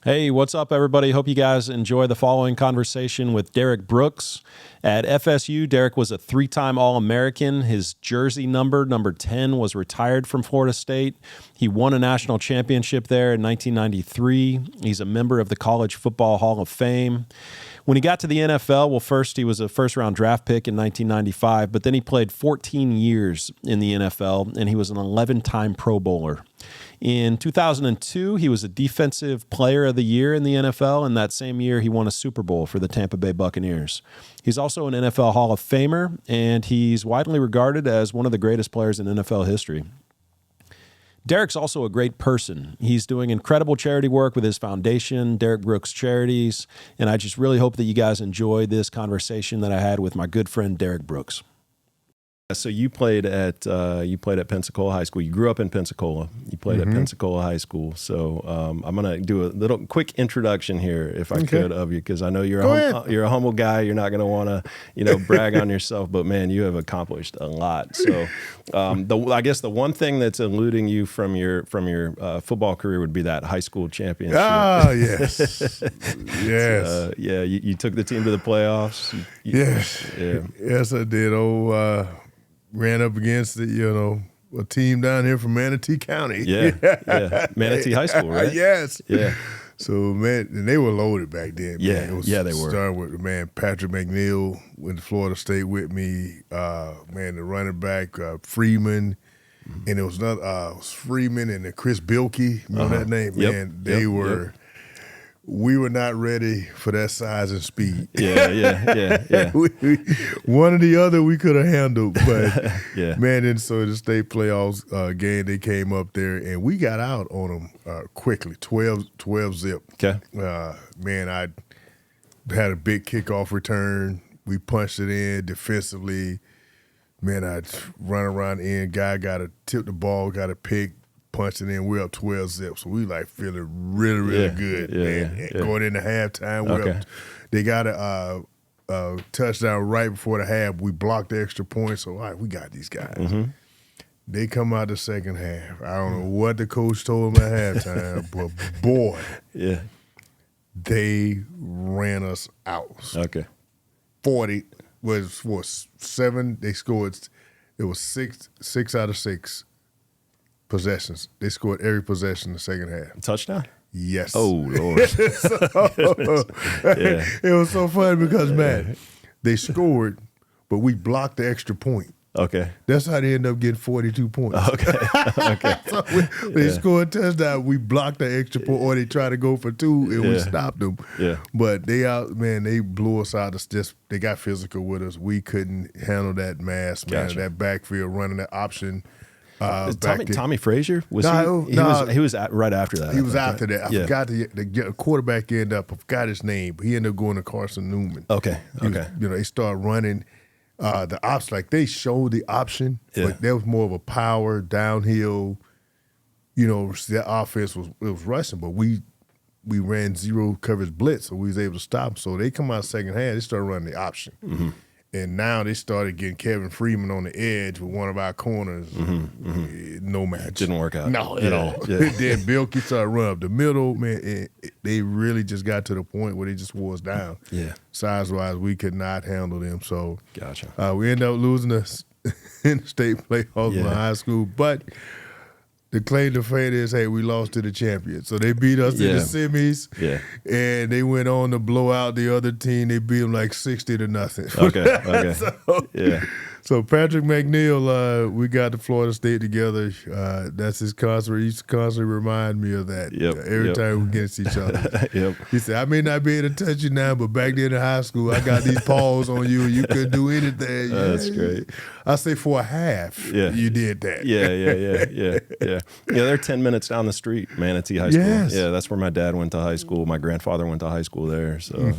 Hey, what's up, everybody? Hope you guys enjoy the following conversation with Derrick Brooks. At FSU, Derrick was a three-time All-American. His jersey number 10, was retired from Florida State. He won a national championship there in 1993. He's a member of the College Football Hall of Fame. When he got to the NFL, well, first he was a first-round draft pick in 1995, but then he played 14 years in the NFL, and he was an 11-time Pro Bowler. In 2002, he was a Defensive Player of the Year in the NFL, and that same year he won a Super Bowl for the Tampa Bay Buccaneers. He's also an NFL Hall of Famer, and he's widely regarded as one of the greatest players in NFL history. Derrick's also a great person. He's doing incredible charity work with his foundation, Derrick Brooks Charities, and I just really hope that you guys enjoy this conversation that I had with my good friend Derrick Brooks. So you played at Pensacola High School. You grew up in Pensacola. You played at Pensacola High School. So I'm going to do a little quick introduction here, if I could, of you, because I know you're a humble guy. You're not going to want to brag on yourself, but man, you have accomplished a lot. So I guess the one thing that's eluding you from your football career would be that high school championship. Ah, yes, yes, You took the team to the playoffs. Yes, I did. Ran up against a team down here from Manatee County. Yeah. Manatee High School, right? Yes. Yeah. So, man, and they were loaded back then. Yeah, man. they were. Starting with, Patrick McNeil went to Florida State with me. The running back, Freeman. And it was another, Freeman and Chris Bilkey. Remember that name? Man, they were... We were not ready for that size and speed. Yeah. One or the other we could have handled, but yeah. And so the state playoffs game, they came up there and we got out on them quickly, 12 zip. Okay. I had a big kickoff return. We punched it in defensively. Man, I'd run around the end. Guy got to tip the ball, got a pick. Punching in, we're up 12 zip, so we feeling really good, man. Yeah. Going into halftime, they got a touchdown right before the half. We blocked the extra point, so all right, we got these guys. Mm-hmm. They come out the second half. I don't know what the coach told them at halftime, but boy, they ran us out. Okay, 40 was 7. They scored. It was six out of 6. Possessions. They scored every possession in the second half. Touchdown? Yes. Oh, Lord. It was so funny because, man, they scored, but we blocked the extra point. Okay. That's how they ended up getting 42 points. Okay. So they scored a touchdown, we blocked the extra point, or they tried to go for 2, and we stopped them. Yeah. But they blew us out. They got physical with us. We couldn't handle that mass, man. Gotcha. That backfield running that option. Tommy Frazier? He was right after that. He was after that. I Yeah. forgot the quarterback I forgot his name, but he ended up going to Carson Newman. Okay. They started running the option. Like they showed the option, but there was more of a power downhill. That offense was rushing, but we ran zero coverage blitz, so we was able to stop them. So they come out second half, they started running the option. Mm-hmm. And now they started getting Kevin Freeman on the edge with one of our corners. No match. Didn't work out. No, at all. Yeah. Then Bilkey started running up the middle. Man, they really just got to the point where they just wore us down. Yeah. Size-wise, we could not handle them. So Gotcha. We ended up losing in the state playoffs in high school. But the claim to fame is, hey, we lost to the champions. So they beat us in the semis, and they went on to blow out the other team. They beat them like 60-0. Okay. So Patrick McNeil, we got to Florida State together. That's his constant. He used to constantly remind me of that every time we get each other. He said, I may not be able to touch you now, but back then in high school, I got these paws on you, and you couldn't do anything. That's great. I say for a half, you did that. Yeah, they're 10 minutes down the street, Manatee High School. Yes. Yeah, that's where my dad went to high school. My grandfather went to high school there. So,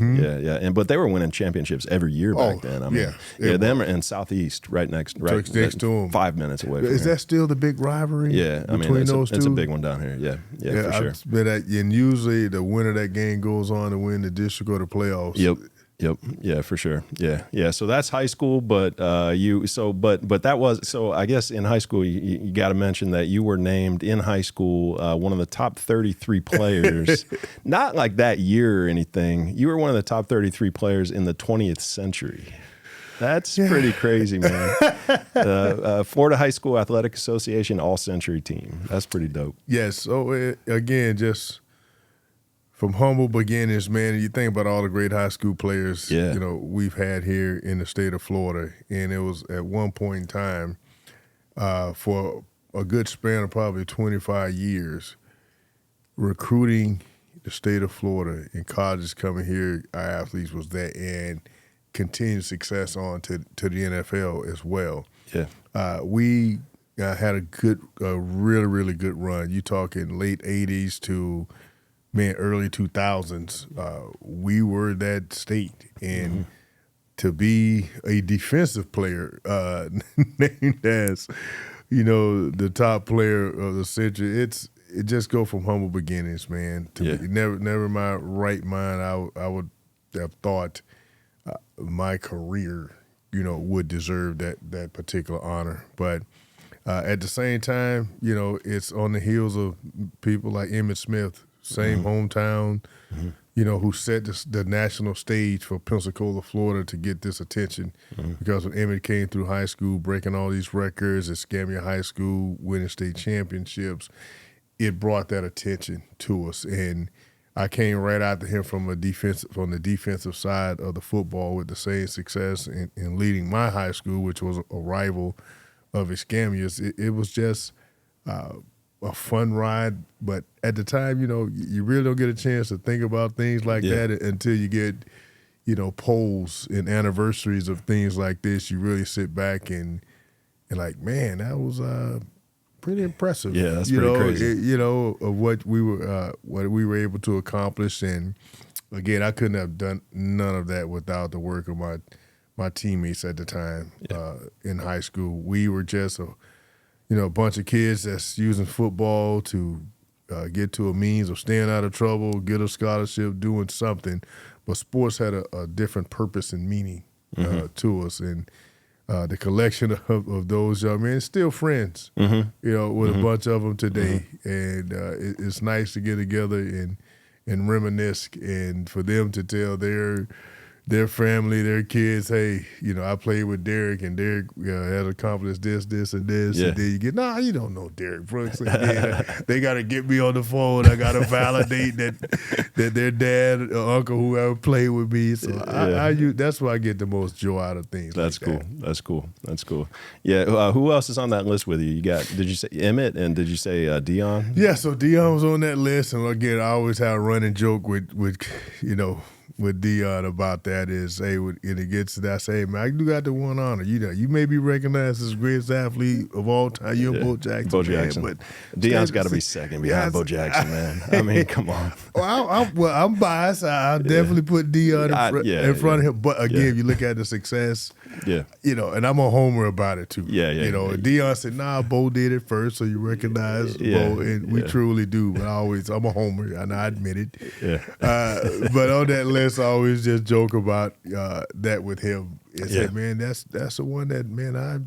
but they were winning championships every year back then. I mean, them and Southeast right next to them. 5 minutes away from Is here. that still the big rivalry? Yeah, between those two? It's a big one down here. Yeah, for sure. And usually the winner of that game goes on to win the district or the playoffs. Yep. Yep. Yeah, for sure. Yeah. Yeah. So that's high school, but but that was, so I guess in high school, you got to mention that you were named in high school one of the top 33 players, not like that year or anything. You were one of the top 33 players in the 20th century. That's pretty crazy, man. Florida High School Athletic Association All-Century Team. That's pretty dope. Yes. So again, just from humble beginnings, man, you think about all the great high school players, we've had here in the state of Florida. And it was at one point in time, for a good span of probably 25 years, recruiting the state of Florida and colleges coming here, our athletes was that, and continued success on to the NFL as well. Yeah. We had a really, really good run. You talking late 80s to early 2000s, we were that state. And to be a defensive player named as, the top player of the century, it just go from humble beginnings, man. Never in my right mind I would have thought my career, would deserve that particular honor. But at the same time, it's on the heels of people like Emmitt Smith, same hometown, who set the national stage for Pensacola, Florida to get this attention. Because when Emmitt came through high school, breaking all these records at Escambia High School, winning state championships, it brought that attention to us. And I came right after him from the defensive side of the football with the same success in leading my high school, which was a rival of Escambia's. It was just a fun ride, but at the time, you really don't get a chance to think about things like that until you get, polls and anniversaries of things like this. You really sit back and like, man, that was pretty impressive. Yeah, that's pretty crazy. Of what we were able to accomplish. And again, I couldn't have done none of that without the work of my teammates at the time in high school. We were just a bunch of kids that's using football to get to a means of staying out of trouble, get a scholarship, doing something. But sports had a different purpose and meaning to us. And the collection of those young men, still friends, with a bunch of them today. And it's nice to get together and reminisce, and for them to tell their family, their kids, hey, I played with Derrick, and Derrick had accomplished this, and this. Yeah. And then you get, you don't know Derrick Brooks. They got to get me on the phone. I got to validate that their dad or uncle, whoever played with me. So that's why I get the most joy out of things. That's like cool. That. That's cool. Yeah. Who else is on that list with you? Did you say Emmitt, and did you say Dion? Yeah. So Dion was on that list, and again, I always have a running joke with Dion about that is, hey, when it gets to that, I say, hey, man, I do got the one honor. You may be recognized as the greatest athlete of all time. You're Bo Jackson. Bo Jackson. Man, but Dion's got to be second behind Bo Jackson, man. I mean, come on. I'm biased. I'll definitely put Dion in front of him. But again, you look at the success, and I'm a homer about it too. Dion said, nah, Bo did it first, so you recognize Bo, and we truly do. But I'm a homer, and I admit it. But on that list, I always just joke about that with him. And say, man, that's the one that, man, I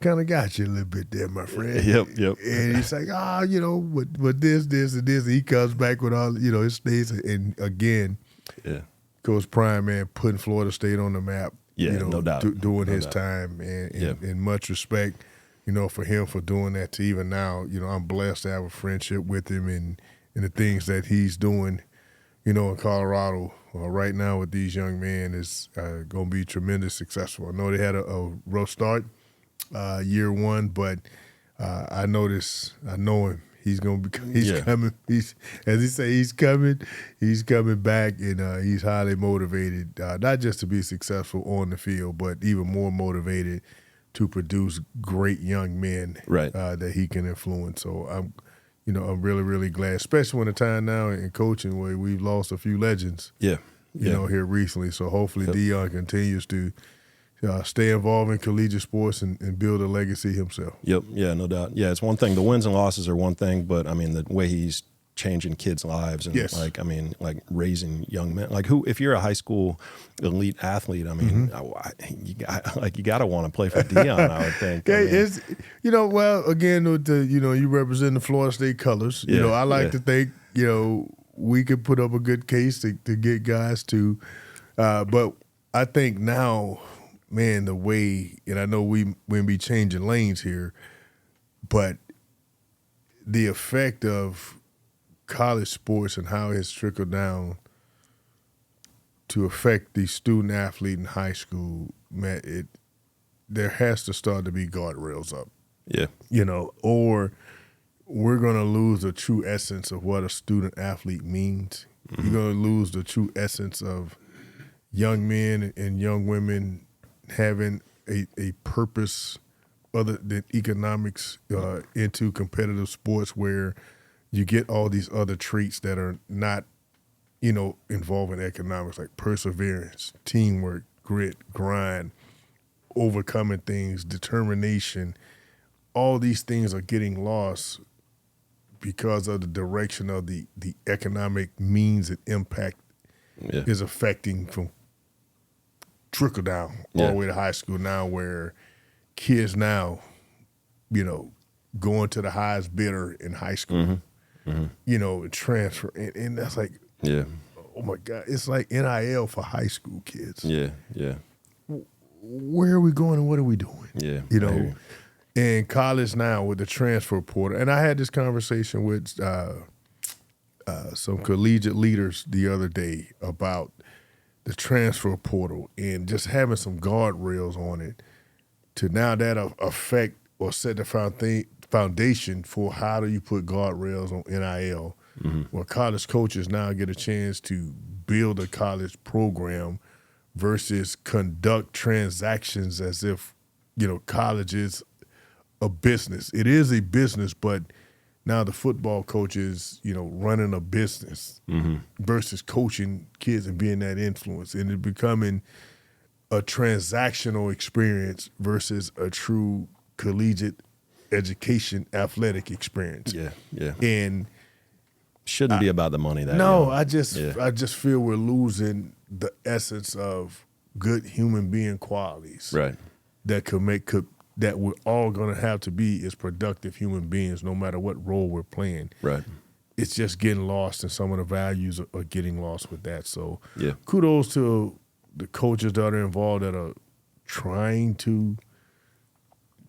kind of got you a little bit there, my friend. Yep. And he's like, with this, and this. And he comes back with all, his states. And again, Coach Prime, man, putting Florida State on the map. No doubt. Doing his time. And much respect, for him for doing that to even now. I'm blessed to have a friendship with him and the things that he's doing, in Colorado right now with these young men is going to be tremendous successful. I know they had a rough start year one, but I know him. He's going to be. He's coming. As he say, he's coming. He's coming back, and he's highly motivated, not just to be successful on the field, but even more motivated to produce great young men that he can influence. So I'm really, really glad, especially when the time now in coaching where we've lost a few legends. Here recently. So hopefully Dion continues to stay involved in collegiate sports and build a legacy himself. Yep. Yeah, no doubt. Yeah, it's one thing. The wins and losses are one thing, but I mean the way he's changing kids' lives and Yes. like, I mean, like raising young men. Like if you're a high school elite athlete, I mean, you got to want to play for Dion, I would think. Yeah, I mean, it's, well, again, with the, you represent the Florida State colors. I like to think, we could put up a good case to get guys to, but I think now, man, the way, and I know we'll be changing lanes here, but the effect of college sports and how it's trickled down to affect the student athlete in high school, man, there has to start to be guardrails up. Yeah. Or we're going to lose the true essence of what a student athlete means. You're going to lose the true essence of young men and young women having a purpose other than economics into competitive sports, where you get all these other traits that are not, involving economics, like perseverance, teamwork, grit, grind, overcoming things, determination. All these things are getting lost because of the direction of the economic means and impact is affecting from trickle down all the way to high school now, where kids now, going to the highest bidder in high school, transfer. And that's like, oh my God, it's like NIL for high school kids. Yeah, yeah. Where are we going and what are we doing? Yeah. In college now with the transfer portal. And I had this conversation with some collegiate leaders the other day about the transfer portal and just having some guardrails on it to now that affect or set the foundation for how do you put guardrails on NIL, where college coaches now get a chance to build a college program versus conduct transactions as if, college is a business. It is a business, but now the football coach is, running a business versus coaching kids and being that influence, and it becoming a transactional experience versus a true collegiate education athletic experience. Yeah, yeah. And shouldn't be about the money. I just feel we're losing the essence of good human being qualities. Right. That we're all going to have to be as productive human beings, no matter what role we're playing. Right. It's just getting lost, and some of the values are getting lost with that. So kudos to the coaches that are involved that are trying to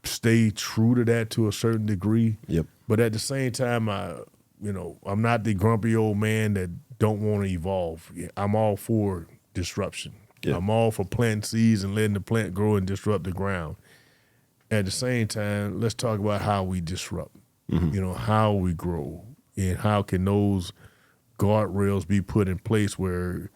stay true to that to a certain degree. Yep. But at the same time, I'm not the grumpy old man that don't want to evolve. I'm all for disruption. Yep. I'm all for planting seeds and letting the plant grow and disrupt the ground. At the same time, let's talk about how we disrupt, how we grow, and how can those guardrails be put in place where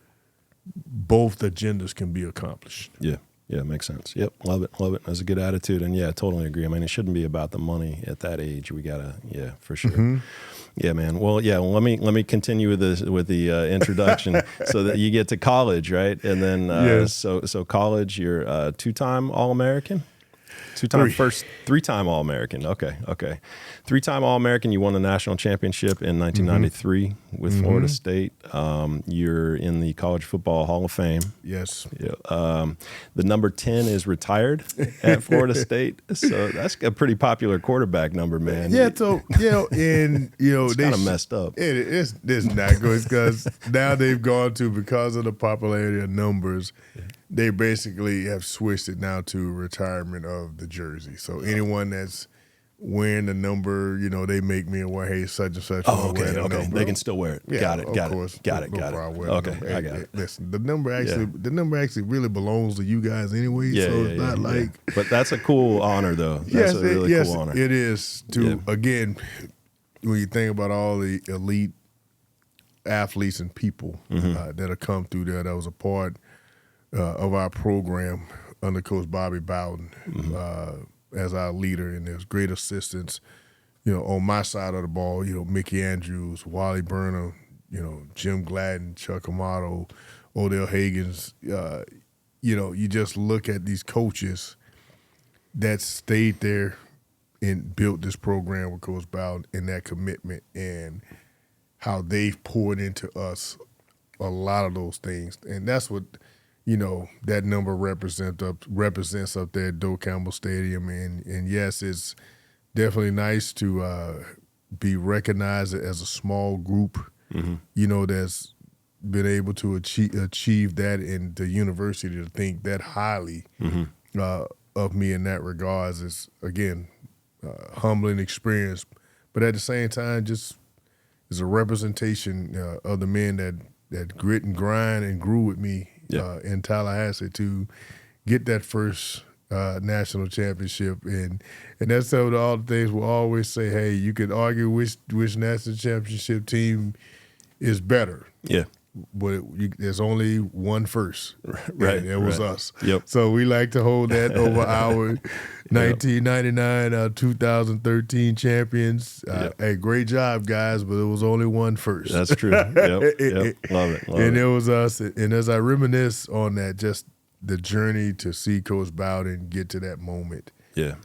both agendas can be accomplished. Yeah. Yeah, makes sense. Yep, love it. That's a good attitude, and I totally agree. I mean, it shouldn't be about the money at that age. We gotta, for sure. Yeah, man. Well, let me continue with the introduction, so that you get to college, right? And then so college, you're a two-time All-American. Three-time All-American. Okay. Three-time All-American. You won the national championship in 1993 with Florida State. You're in the College Football Hall of Fame. Yes. Yeah. The number 10 is retired at Florida State, so that's a pretty popular quarterback number, man. Yeah. So and it's kind of messed up. It's not good because now they've gone to, because of the popularity of numbers. They basically have switched it now to retirement of the jersey. So anyone that's wearing the number, they make me aware, hey, such and such. Oh, okay. They can still wear it. Yeah, got it. Got it. Okay, I got it. Listen, the number actually really belongs to you guys anyway. It's not like. But that's a cool honor, though. That's a really cool honor. It is. Again, when you think about all the elite athletes and people that have come through there, that was a part of our program under Coach Bobby Bowden as our leader, and there's great assistance, on my side of the ball, Mickey Andrews, Wally Burnham, Jim Gladden, Chuck Amato, Odell Higgins. You just look at these coaches that stayed there and built this program with Coach Bowden and that commitment, and how they've poured into us a lot of those things. And that's what, that number represents up there at Doak Campbell Stadium. And yes, it's definitely nice to be recognized as a small group, that's been able to achieve that, and the university to think that highly of me in that regards is, again, humbling experience. But at the same time, just is a representation of the men that grit and grind and grew with me in Tallahassee to get that first national championship. And that's all the things we'll always say, hey, you could argue which national championship team is better. Yeah. But there's only one first. Right. And it was us. Yep. So we like to hold that over our 1999, 2013 champions. Hey, great job, guys, but it was only one first. That's true. Yep. Love it. And it was us. And as I reminisce on that, just the journey to see Coach Bowden get to that moment. Yeah.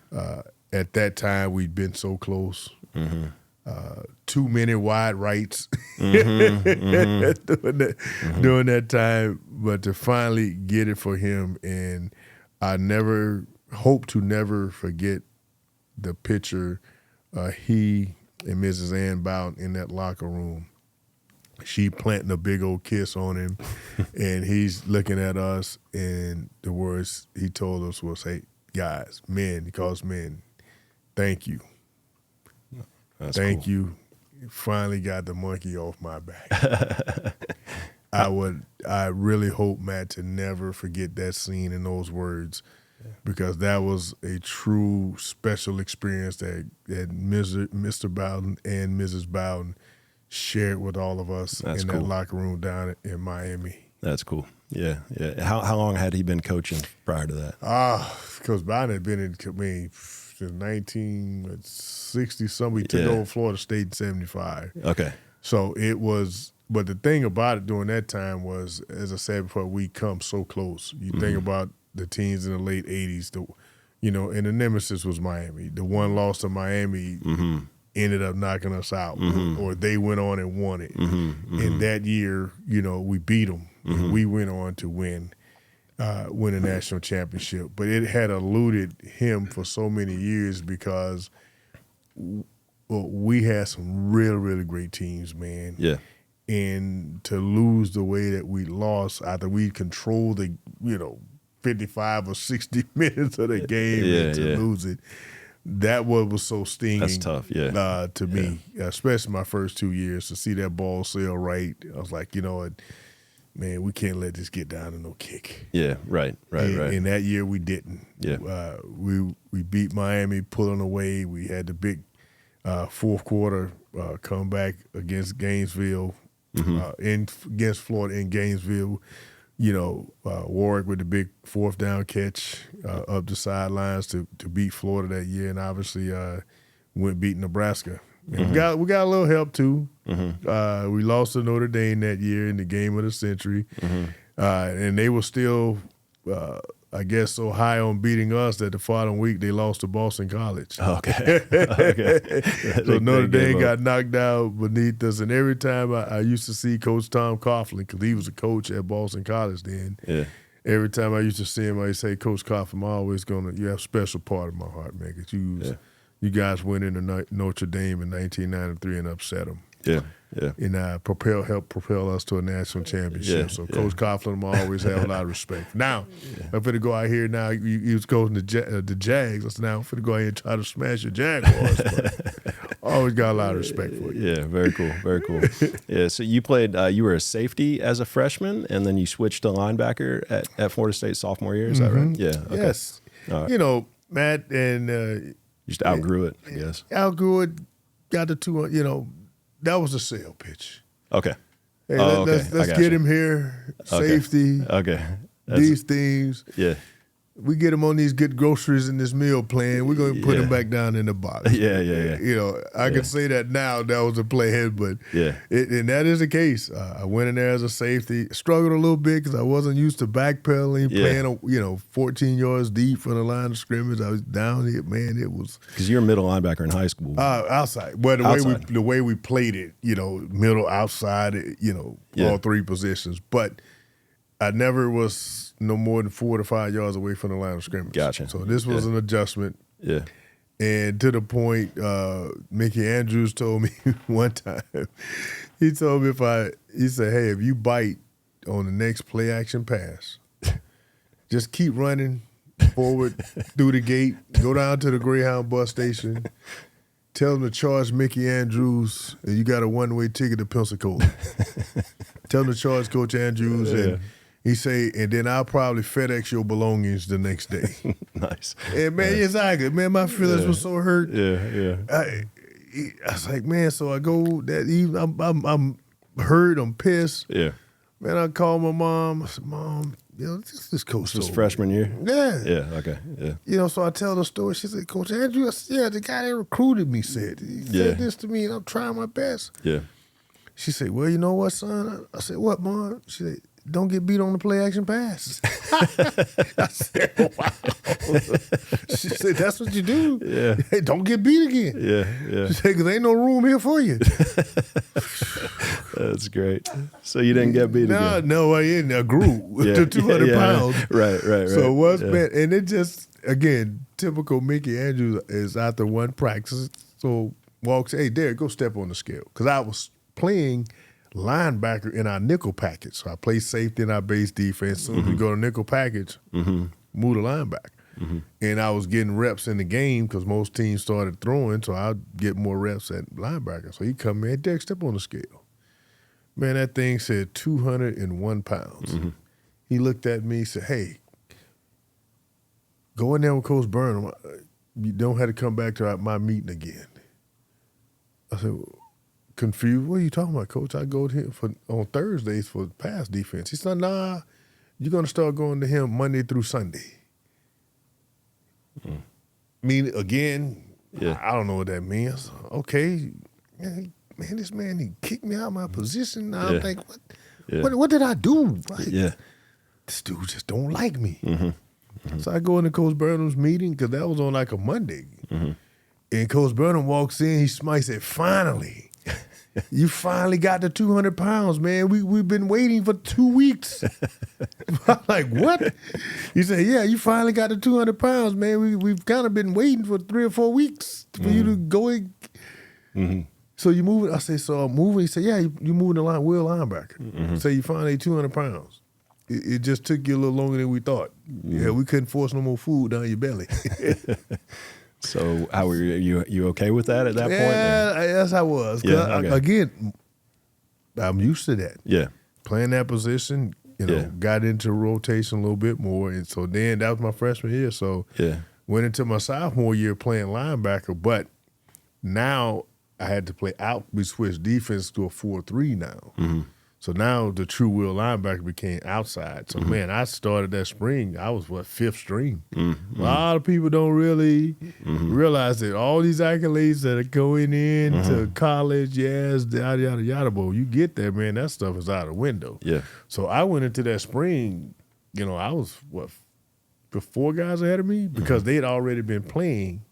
At that time, we'd been so close. Too many wide rights during that time, but to finally get it for him, and I hope to never forget the picture he and Mrs. Ann Bowden in that locker room. She planting a big old kiss on him, and he's looking at us, and the words he told us was, "Hey, guys, men, he calls men, thank you. Thank you. Finally got the monkey off my back." I really hope, Matt, to never forget that scene and those words, because that was a true special experience that Mr. Bowden and Mrs. Bowden shared with all of us that locker room down in Miami. That's cool. Yeah. How long had he been coaching prior to that? Coach Bowden had been since 1960-something. We took over Florida State in 75. Okay. So it was, but the thing about it during that time was, as I said before, we come so close. You think about the teams in the late 80s, and the nemesis was Miami. The one loss to Miami ended up knocking us out, or they went on and won it. And that year, we beat them. And we went on to win a national championship. But it had eluded him for so many years because we had some really, really great teams, man. Yeah. And to lose the way that we lost after we controlled the, 55 or 60 minutes of the game and to lose it, that was so stinging. That's tough, to me, especially my first 2 years, to see that ball sail right. I was like, man, we can't let this get down to no kick. Yeah, right. And that year we didn't. Yeah. We beat Miami, pulling away. We had the big fourth quarter comeback against Gainesville, against Florida in Gainesville. Warwick with the big fourth down catch up the sidelines to beat Florida that year, and obviously beat Nebraska. And we got a little help too. We lost to Notre Dame that year in the game of the century, and they were still, I guess, so high on beating us that the following week they lost to Boston College. Okay. So Notre Dame got knocked out beneath us, and every time I used to see Coach Tom Coughlin, because he was a coach at Boston College then. Yeah. Every time I used to see him, I'd say, "Coach Coughlin, I'm always you have a special part of my heart, man, because you guys went into Notre Dame in 1993 and upset them." Yeah. And helped propel us to a national championship. So Coach Coughlin always have a lot of respect. Now, I'm going to go out here now. He was coaching the Jags. I said, now I'm going to go out here and try to smash your Jaguars. But I always got a lot of respect for you. Yeah, very cool, very cool. Yeah, so you played, you were a safety as a freshman, and then you switched to linebacker at Florida State sophomore year. Is that right? Yeah. Okay. Yes. Right. Matt, and you just outgrew it, I guess. Outgrew it, got the two, that was a sale pitch. Okay. Hey, let's get him here. Safety. Okay. These things. Yeah. we get him on these good groceries in this meal plan. We're going to put him back down in the box. Yeah. You know, I can say that now. That was a play ahead, but and that is the case. I went in there as a safety. Struggled a little bit because I wasn't used to backpedaling, playing, 14 yards deep from the line of scrimmage. I was down here, man. It was because you're a middle linebacker in high school. Outside. Well, the way we played it, middle, outside, all three positions. But I never was no more than 4 to 5 yards away from the line of scrimmage. Gotcha. So this was an adjustment. Yeah. And to the point, Mickey Andrews told me one time, he told me he said, hey, if you bite on the next play action pass, just keep running forward through the gate, go down to the Greyhound bus station, tell them to charge Mickey Andrews, and you got a one-way ticket to Pensacola. Tell them to charge Coach Andrews, and he say, and then I'll probably FedEx your belongings the next day. Nice. And man, exactly. Man, my feelings were so hurt. Yeah. I was like, man, so I go that evening, I'm hurt, I'm pissed. Yeah. Man, I called my mom. I said, Mom, this coach. This was freshman year? Yeah. Yeah, okay, yeah. So I tell the story. She said, Coach Andrew, I said, the guy that recruited me said this to me, and I'm trying my best. Yeah. She said, well, you know what, son? I said, what, Mom? She said, don't get beat on the play action pass. I said, wow. She said, that's what you do. Yeah. Hey, don't get beat again. Yeah. She said, because there ain't no room here for you. That's great. So you didn't get beat again? No, I didn't. I grew to 200 pounds. Right. So what's been, and it just, again, typical Mickey Andrews is after one practice, so walks, hey, Derrick, go step on the scale. Because I was playing linebacker in our nickel package. So I play safety in our base defense. So we go to nickel package, move to linebacker. And I was getting reps in the game because most teams started throwing, so I'd get more reps at linebacker. So he come in, Derrick, step on the scale. Man, that thing said 201 pounds. He looked at me and said, hey, go in there with Coach Burnham. You don't have to come back to my meeting again. I said, confused. What are you talking about, Coach? I go to him on Thursdays for pass defense. He said, nah, you're going to start going to him Monday through Sunday. I mean, again, I don't know what that means. Okay, man, this man, he kicked me out of my position. Now I'm thinking, what did I do? Like, this dude just don't like me. So I go into Coach Burnham's meeting because that was on like a Monday. And Coach Burnham walks in, he said, finally. You finally got the 200 pounds, man. We've been waiting for 2 weeks. I'm like, what? He said, yeah, you finally got the 200 pounds, man. We've kind of been waiting for 3 or 4 weeks for you to go in. So you move it. I said, so I'm moving. He said, yeah, you moving the line, wheel linebacker. So you finally 200 pounds. It just took you a little longer than we thought. Yeah, we couldn't force no more food down your belly. So how were you okay with that at that point? Yeah, yes, I was. Again, I'm used to that. Yeah. Playing that position, got into rotation a little bit more. And so then that was my freshman year. So went into my sophomore year playing linebacker. But now I had to play out. We switched defense to a 4-3 now. So now the true wheel linebacker became outside. So, man, I started that spring. I was, fifth string. A lot of people don't really realize that all these accolades that are going in to college, yada, yada, yada, but when you get there, man, that stuff is out the window. Yeah. So I went into that spring, I was, 4 guys ahead of me? Because they had already been playing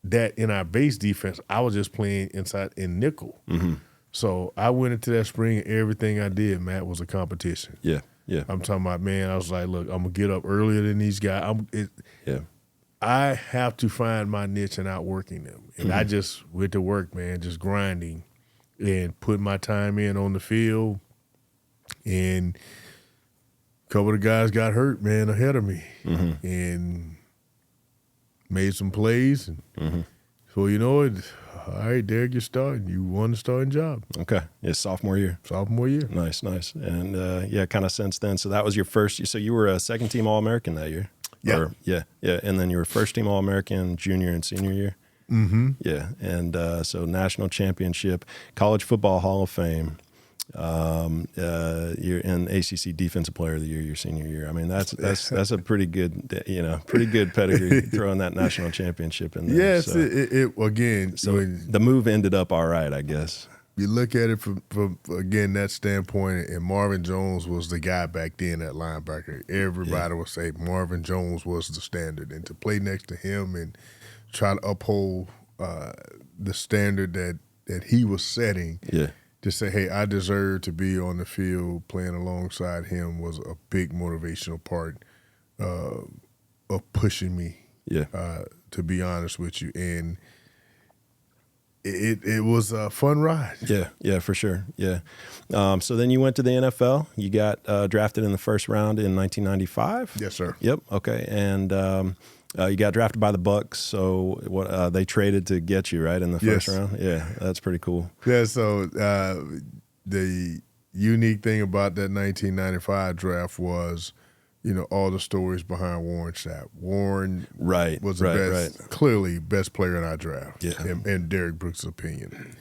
that in our base defense. I was just playing inside in nickel. So I went into that spring and everything I did, Matt, was a competition. Yeah. I'm talking about, man, I was like, look, I'm going to get up earlier than these guys. I have to find my niche and outworking them. And I just went to work, man, just grinding and putting my time in on the field. And a couple of the guys got hurt, man, ahead of me. And made some plays. And so, all right, Derrick, you're starting. You won the starting job. Okay. Yeah, sophomore year. Nice. And, kind of since then. So that was your first – so you were a second-team All-American that year? Yeah. Yeah. And then you were first-team All-American junior and senior year? Yeah. And so national championship, College Football Hall of Fame. You're in ACC Defensive Player of the Year your senior year. I mean, that's a pretty good, pretty good pedigree throwing that national championship in there. Yes, so, again. So the move ended up all right, I guess. You look at it from again that standpoint, and Marvin Jones was the guy back then at linebacker. Everybody would say Marvin Jones was the standard, and to play next to him and try to uphold the standard that he was setting. Yeah. To say, hey, I deserve to be on the field playing alongside him was a big motivational part of pushing me. Yeah. To be honest with you, and it was a fun ride. Yeah, for sure. Yeah. So then you went to the NFL. You got drafted in the first round in 1995. Yes, sir. Yep. Okay. And you got drafted by the Bucks. So what they traded to get you right in the first round. Yeah, that's pretty cool. Yeah. So the unique thing about that 1995 draft was, all the stories behind Warren Sapp. Warren was the best, clearly best player in our draft. Yeah. In Derrick Brooks' opinion.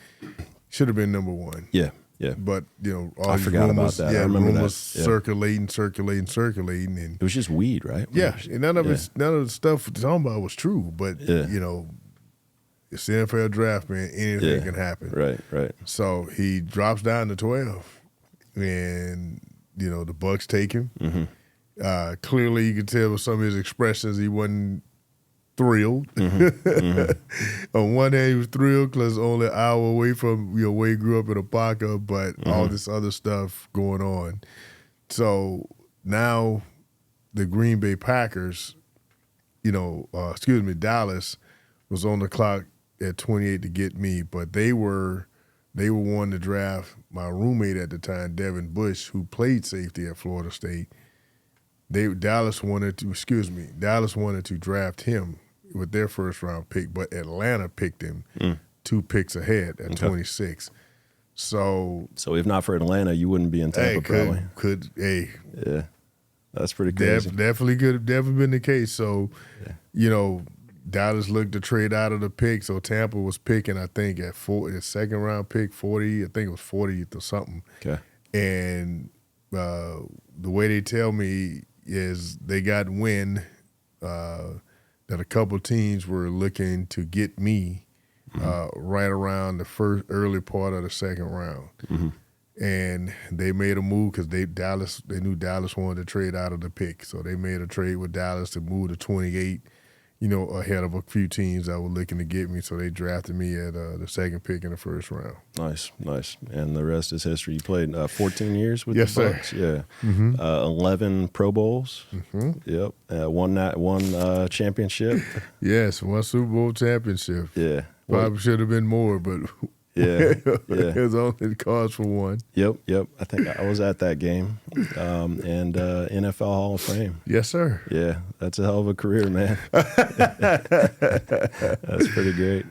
Should have been number one. Yeah. Yeah. But, all I these forgot rumors, about that. I remember rumors that. Yeah. circulating. And it was just weed, right? Yeah. And none of the stuff we're talking about was true. But, it's the NFL draft, man. Anything can happen. Right. So he drops down to 12. And, the Bucks take him. Mm-hmm. Clearly, you could tell with some of his expressions he wasn't thrilled. On one hand, he was thrilled because only an hour away from where he grew up in Apaka, but all this other stuff going on. So now the Green Bay Packers, Dallas was on the clock at 28 to get me, but they were wanting to draft my roommate at the time, Devin Bush, who played safety at Florida State. Dallas wanted to draft him with their first round pick, but Atlanta picked him 2 picks ahead at 26. So if not for Atlanta, you wouldn't be in Tampa, probably. Yeah, that's pretty crazy. Definitely could have been the case. So, Dallas looked to trade out of the pick. So Tampa was picking, I think, at the second round pick, 40. I think it was 40th or something. Okay. And the way they tell me is they got wind that a couple teams were looking to get me right around the early part of the second round. Mm-hmm. And they made a move because they knew Dallas wanted to trade out of the pick. So they made a trade with Dallas to move to 28, ahead of a few teams that were looking to get me. So they drafted me at the second pick in the first round. Nice. And the rest is history. You played 14 years with the Bucks. Sir. Yeah. Mm-hmm. 11 Pro Bowls. Mm-hmm. Yep. One championship. Yes, 1 Super Bowl championship. Yeah. Probably should have been more, but it was only cause for one. Yep. I think I was at that game. And NFL Hall of Fame. Yes, sir. Yeah, that's a hell of a career, man. That's pretty great.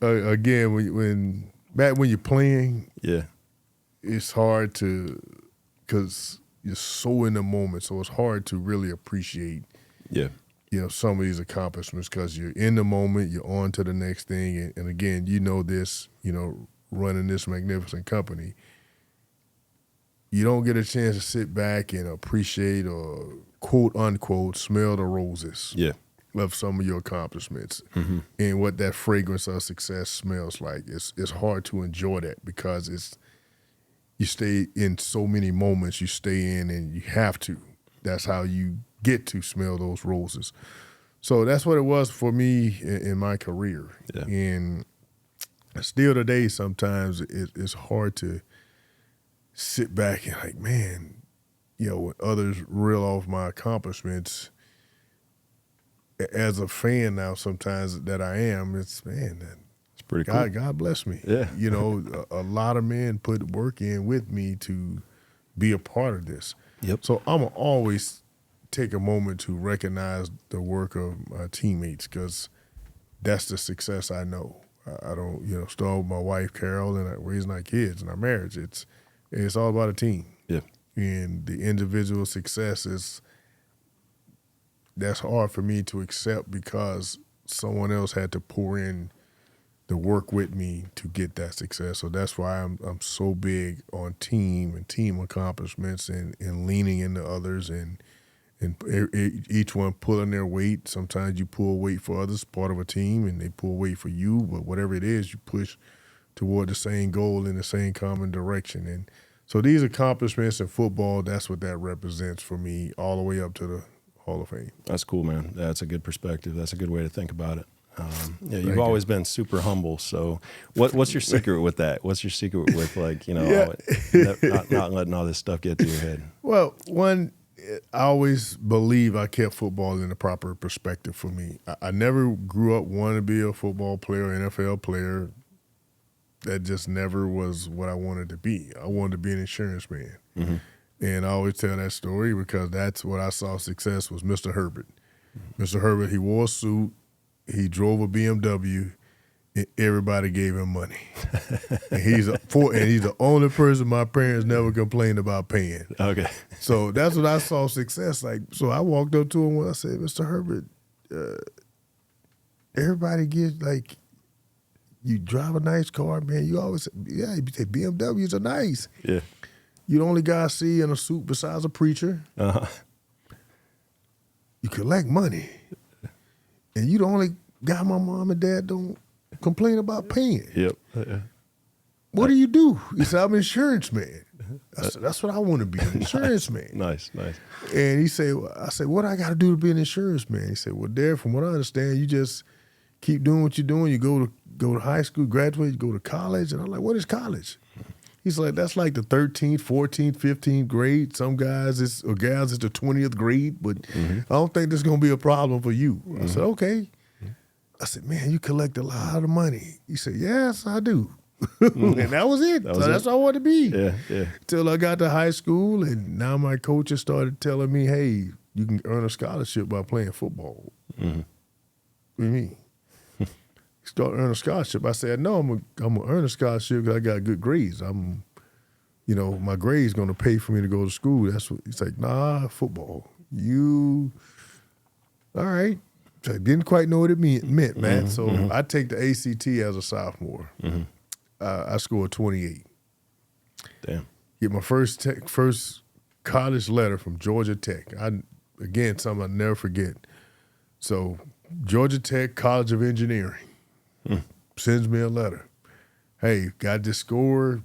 Again, when you're playing, it's hard because you're so in the moment, so it's hard to really appreciate. Yeah. Some of these accomplishments because you're in the moment, you're on to the next thing. And again, this, running this magnificent company, you don't get a chance to sit back and appreciate or quote unquote smell the roses of some of your accomplishments and what that fragrance of success smells like. It's hard to enjoy that because you stay in so many moments you stay in and you have to. That's how you get to smell those roses. So that's what it was for me in my career. Yeah. And still today, sometimes it's hard to sit back and like, man, when others reel off my accomplishments, as a fan now sometimes that I am, it's pretty cool. God bless me. Yeah. A lot of men put work in with me to be a part of this. Yep. So I'm always take a moment to recognize the work of my teammates because that's the success I know. I don't, start with my wife, Carol, and raising our kids and our marriage. It's all about a team. Yeah. And the individual success that's hard for me to accept because someone else had to pour in the to work with me to get that success. So that's why I'm so big on team and team accomplishments and leaning into others and each one pulling their weight. Sometimes you pull weight for others, part of a team, and they pull weight for you. But whatever it is, you push toward the same goal in the same common direction. And so these accomplishments in football, that's what that represents for me, all the way up to the Hall of Fame. That's cool, man. That's a good perspective. That's a good way to think about it. You've always been super humble. So what's your secret with that? What's your secret with, like, not letting all this stuff get to your head? Well, one, I always believe I kept football in the proper perspective for me. I never grew up wanting to be a football player, NFL player. That just never was what I wanted to be. I wanted to be an insurance man. Mm-hmm. And I always tell that story because that's what I saw success was Mr. Herbert. Mm-hmm. Mr. Herbert, he wore a suit, he drove a BMW, and everybody gave him money. And he's the only person my parents never complained about paying. Okay. So that's what I saw success like. So I walked up to him and I said, Mr. Herbert, everybody gets, like, you drive a nice car, man. You always say, you say BMWs are nice. Yeah. You the only guy I see in a suit besides a preacher. Uh-huh. You collect money. And you the only guy my mom and dad don't complain about paying. Yep. What do you do? He said, I'm an insurance man. I said, that's what I want to be, an insurance man. Nice. And he said, I said, what I got to do to be an insurance man? He said, well, Derrick, from what I understand, you just keep doing what you're doing. You go to high school, graduate, you go to college. And I'm like, what is college? He's like, that's like the 13th, 14th, 15th grade. Some guys or gals, it's the 20th grade, but I don't think this is going to be a problem for you. I said, okay. I said, man, you collect a lot of money. He said, yes, I do. And that was it. That's what I wanted to be. Yeah. Till I got to high school, and now my coaches started telling me, hey, you can earn a scholarship by playing football. Mm-hmm. What do you mean? Start earning a scholarship. I said, no, I'm gonna earn a scholarship because I got good grades. My grades gonna pay for me to go to school. That's what he's like. Nah, football. All right. So I didn't quite know what it meant, man. So I take the ACT as a sophomore. Mm-hmm. I scored 28. Damn. Get my first college letter from Georgia Tech. Something I'll never forget. So Georgia Tech College of Engineering sends me a letter. Hey, got this score.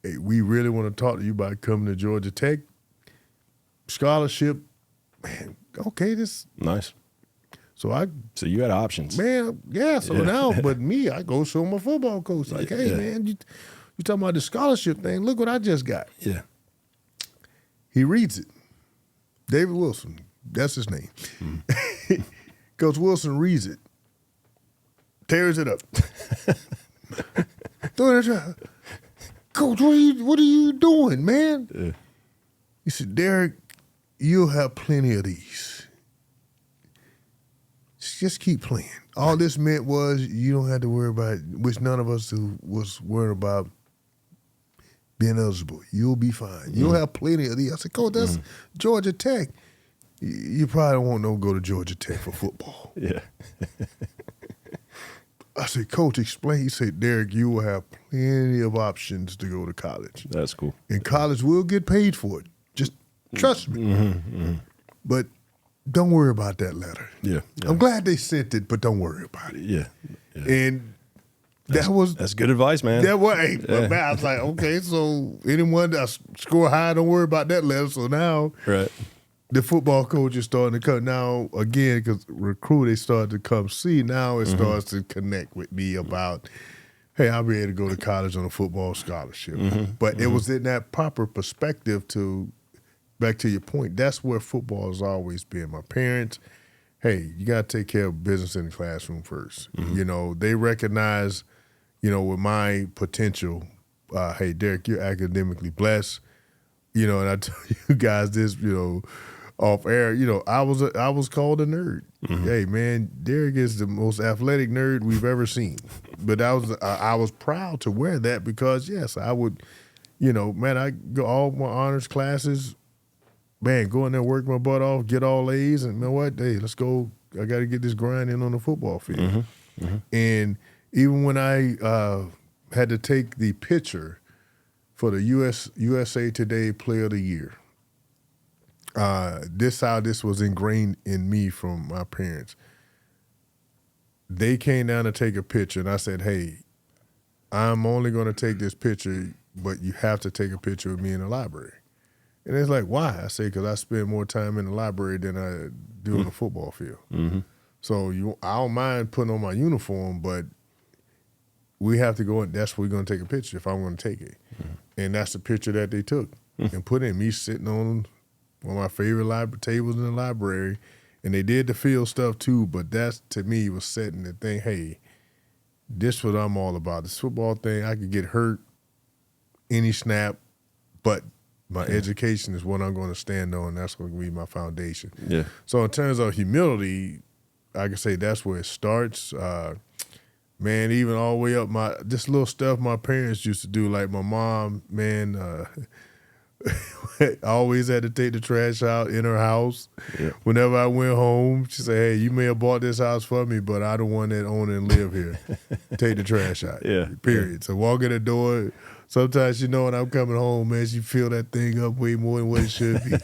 Hey, we really want to talk to you about coming to Georgia Tech. Scholarship. Man, okay, this. Nice. So you had options. Man, yeah. So now, but me, I go show my football coach, like, hey, man, you talking about the scholarship thing. Look what I just got. Yeah. He reads it. David Wilson, that's his name. Coach Wilson reads it. Tears it up. Coach, what are you doing, man? Yeah. He said, Derrick, you'll have plenty of these. Just keep playing. All this meant was you don't have to worry about, which none of us was worried about being eligible. You'll be fine. You'll have plenty of these. I said, Coach, that's Georgia Tech. You probably won't go to Georgia Tech for football. Yeah. I said, Coach, explain. He said, Derrick, you will have plenty of options to go to college. That's cool. And college will get paid for it. Just trust me. But don't worry about that letter. Yeah. I'm glad they sent it, but don't worry about it. Yeah. And that's good advice, man. That way. But man, I was like, okay, so anyone that score high, don't worry about that letter. So now the football coach is starting to come. Now, again, because they started to come see, now it starts to connect with me about, hey, I'll be able to go to college on a football scholarship. But it was in that proper perspective back to your point, that's where football has always been. My parents, hey, you got to take care of business in the classroom first. They recognize, with my potential, hey, Derrick, you're academically blessed. And I tell you guys this, off air, I was called a nerd. Hey, man, Derrick is the most athletic nerd we've ever seen. But I was proud to wear that because, yes, I would, man, I go all my honors classes, man, go in there, work my butt off, get all A's, and you know what? Hey, let's go. I got to get this grind in on the football field. And even when I had to take the picture for the USA Today Player of the Year, this was ingrained in me from my parents. They came down to take a picture, and I said, "Hey, I'm only going to take this picture, but you have to take a picture with me in the library." And it's like, why? I say, because I spend more time in the library than I do on the football field. Mm-hmm. So I don't mind putting on my uniform, but we have to go, and that's where we're going to take a picture if I want to take it. Mm-hmm. And that's the picture that they took and put in me sitting on one of my favorite tables in the library. And they did the field stuff too, but that's, to me, was setting the thing, hey, this is what I'm all about. This football thing, I could get hurt any snap, but my education is what I'm going to stand on. That's going to be my foundation. Yeah. So in terms of humility, I can say that's where it starts. Man, even all the way up, this little stuff my parents used to do, like my mom, man, I always had to take the trash out in her house. Yeah. Whenever I went home, she said, "Hey, you may have bought this house for me, but I don't want that own and live here. Take the trash out." Yeah. Period. Yeah. So walk in the door. Sometimes, when I'm coming home, man, she fill that thing up way more than what it should be.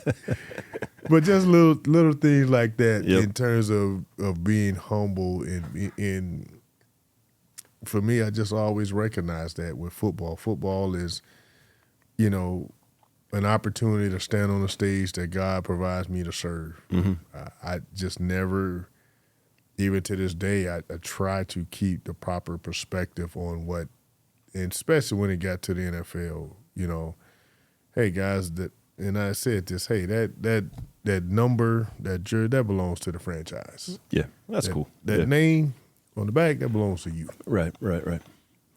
But just little things like that in terms of being humble and for me, I just always recognize that with football. Football is, an opportunity to stand on the stage that God provides me to serve. Mm-hmm. I just never, even to this day, I try to keep the proper perspective on what, and especially when it got to the NFL, hey guys, and I said this, hey, that number, that jersey, that belongs to the franchise. Yeah, that's cool. That name on the back, that belongs to you. Right.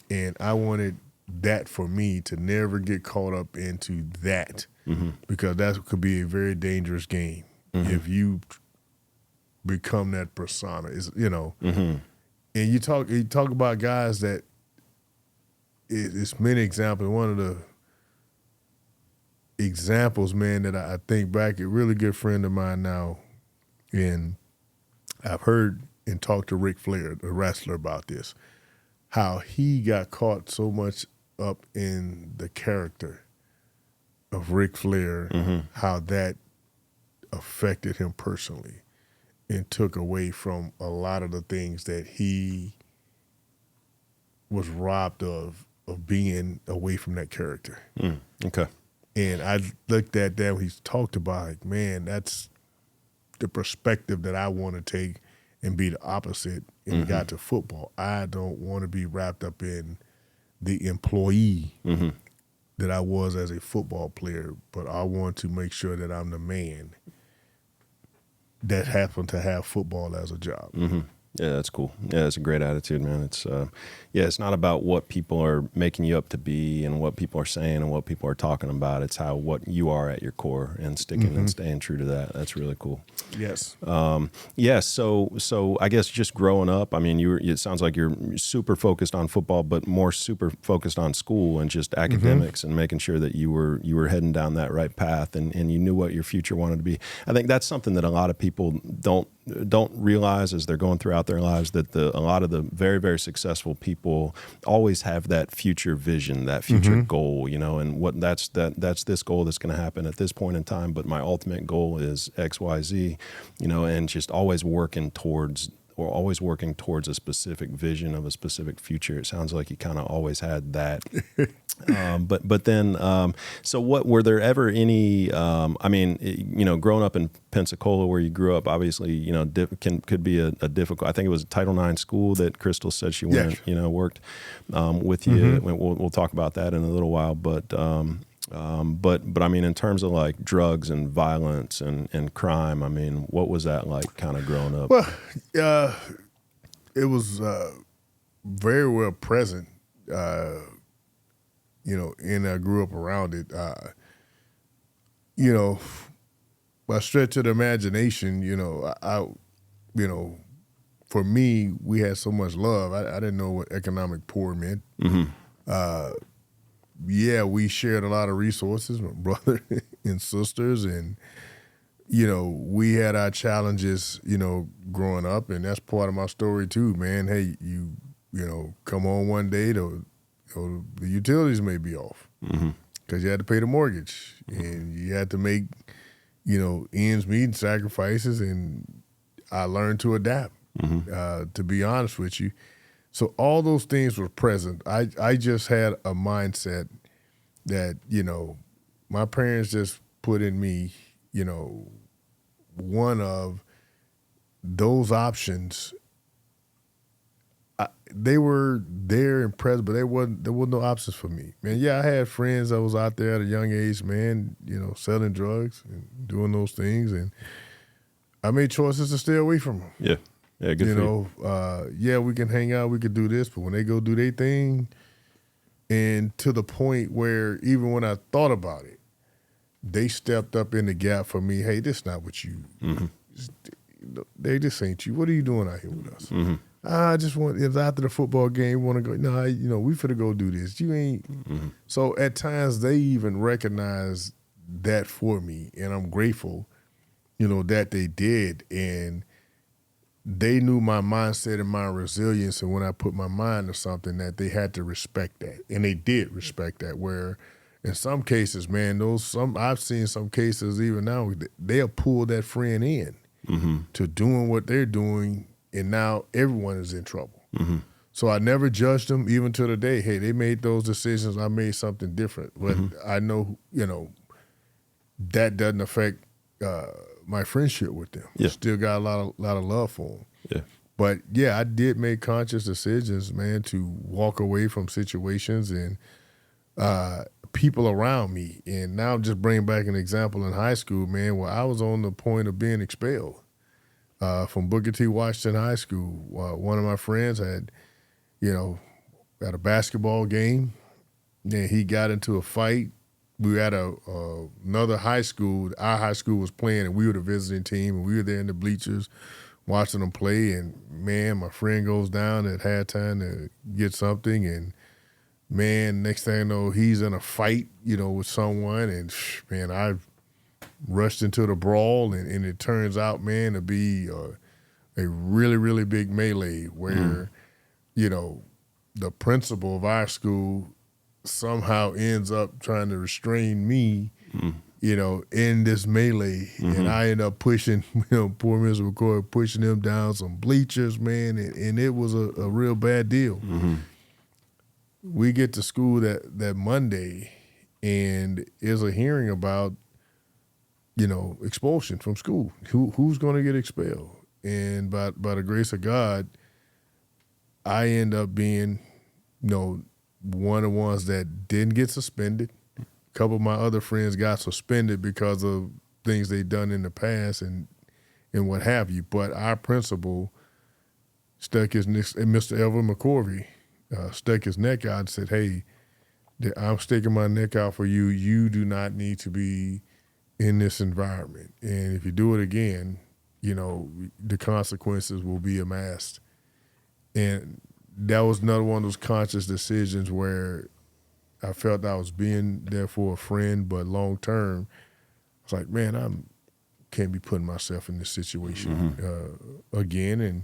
And I wanted that for me to never get caught up into that because that could be a very dangerous game if you become that persona. And you talk about guys that it's many examples. One of the examples, man, that I think back, a really good friend of mine now, and I've heard and talked to Ric Flair, the wrestler, about this, how he got caught so much up in the character of Ric Flair, how that affected him personally and took away from a lot of the things that he was robbed of being away from that character. Okay. And I looked at that when he's talked about, like, man, that's the perspective that I want to take and be the opposite and got to football. I don't want to be wrapped up in the employee that I was as a football player, but I want to make sure that I'm the man that happened to have football as a job. Yeah, that's cool. Yeah, it's a great attitude, man. It's it's not about what people are making you up to be and what people are saying and what people are talking about. It's what you are at your core and sticking and staying true to that. That's really cool. Yes. So I guess just growing up, I mean, it sounds like you're super focused on football, but more super focused on school and just academics and making sure that you were heading down that right path and you knew what your future wanted to be. I think that's something that a lot of people don't realize as they're going throughout their lives, that a lot of the very, very successful people always have that future vision, that future goal, and what that's this goal that's going to happen at this point in time, but my ultimate goal is XYZ, and just always working towards a specific vision of a specific future. It sounds like you kind of always had that. But then, so what, were there ever any, growing up in Pensacola where you grew up, obviously, could be a difficult, I think it was a Title IX school that Crystal said she went, worked with you. We'll talk about that in a little while, but I mean, in terms of like drugs and violence and crime, I mean, what was that like kind of growing up? Well, it was very well present, and I grew up around it. By stretch of the imagination, for me, we had so much love. I didn't know what economic poor meant. We shared a lot of resources, my brother and sisters, and we had our challenges, growing up, and that's part of my story too, man. Hey, come on one day, the utilities may be off because you had to pay the mortgage and you had to make, ends meet and sacrifices. And I learned to adapt, to be honest with you. So all those things were present. I just had a mindset that, my parents just put in me, one of those options. They were there and present, but there wasn't no options for me. Man, yeah, I had friends that was out there at a young age, man, selling drugs and doing those things. And I made choices to stay away from them. Yeah. Yeah, good for you. Yeah, we can hang out, we could do this, but when they go do their thing, and to the point where even when I thought about it, they stepped up in the gap for me. Hey, this not what you, this ain't you. What are you doing out here with us? I just want, if after the football game, want to go, no, we finna go do this. You ain't. So at times they even recognize that for me, and I'm grateful, that they did. And they knew my mindset and my resilience, and when I put my mind to something, that they had to respect that, and they did respect that. Where, in some cases, man, I've seen some cases even now they'll pull that friend in to doing what they're doing, and now everyone is in trouble. So I never judged them, even to the day. Hey, they made those decisions. I made something different, but I know, that doesn't affect my friendship with them. Yeah. Still got a lot of love for them. Yeah. But yeah, I did make conscious decisions, man, to walk away from situations and people around me. And now just bring back an example in high school, man, where I was on the point of being expelled from Booker T. Washington High School. One of my friends had, at a basketball game, and he got into a fight. We were at another high school. Our high school was playing, and we were the visiting team, and we were there in the bleachers watching them play. And, man, my friend goes down at halftime to get something, and, man, next thing I know, he's in a fight, with someone. And, man, I rushed into the brawl, and it turns out, man, to be a really, really big melee where, the principal of our school somehow ends up trying to restrain me, in this melee. And I end up pushing, poor Mr. McCoy, pushing him down some bleachers, man, and it was a real bad deal. We get to school that Monday, and there's a hearing about, expulsion from school. Who's going to get expelled? And by the grace of God, I end up being, one of the ones that didn't get suspended. A couple of my other friends got suspended because of things they'd done in the past and what have you. But our principal stuck his neck, and Mr. Evan McCorvey stuck his neck out and said, hey, I'm sticking my neck out for you. You do not need to be in this environment. And if you do it again, the consequences will be amassed. And that was another one of those conscious decisions where I felt I was being there for a friend, but long term, I was like, man, I can't be putting myself in this situation again. And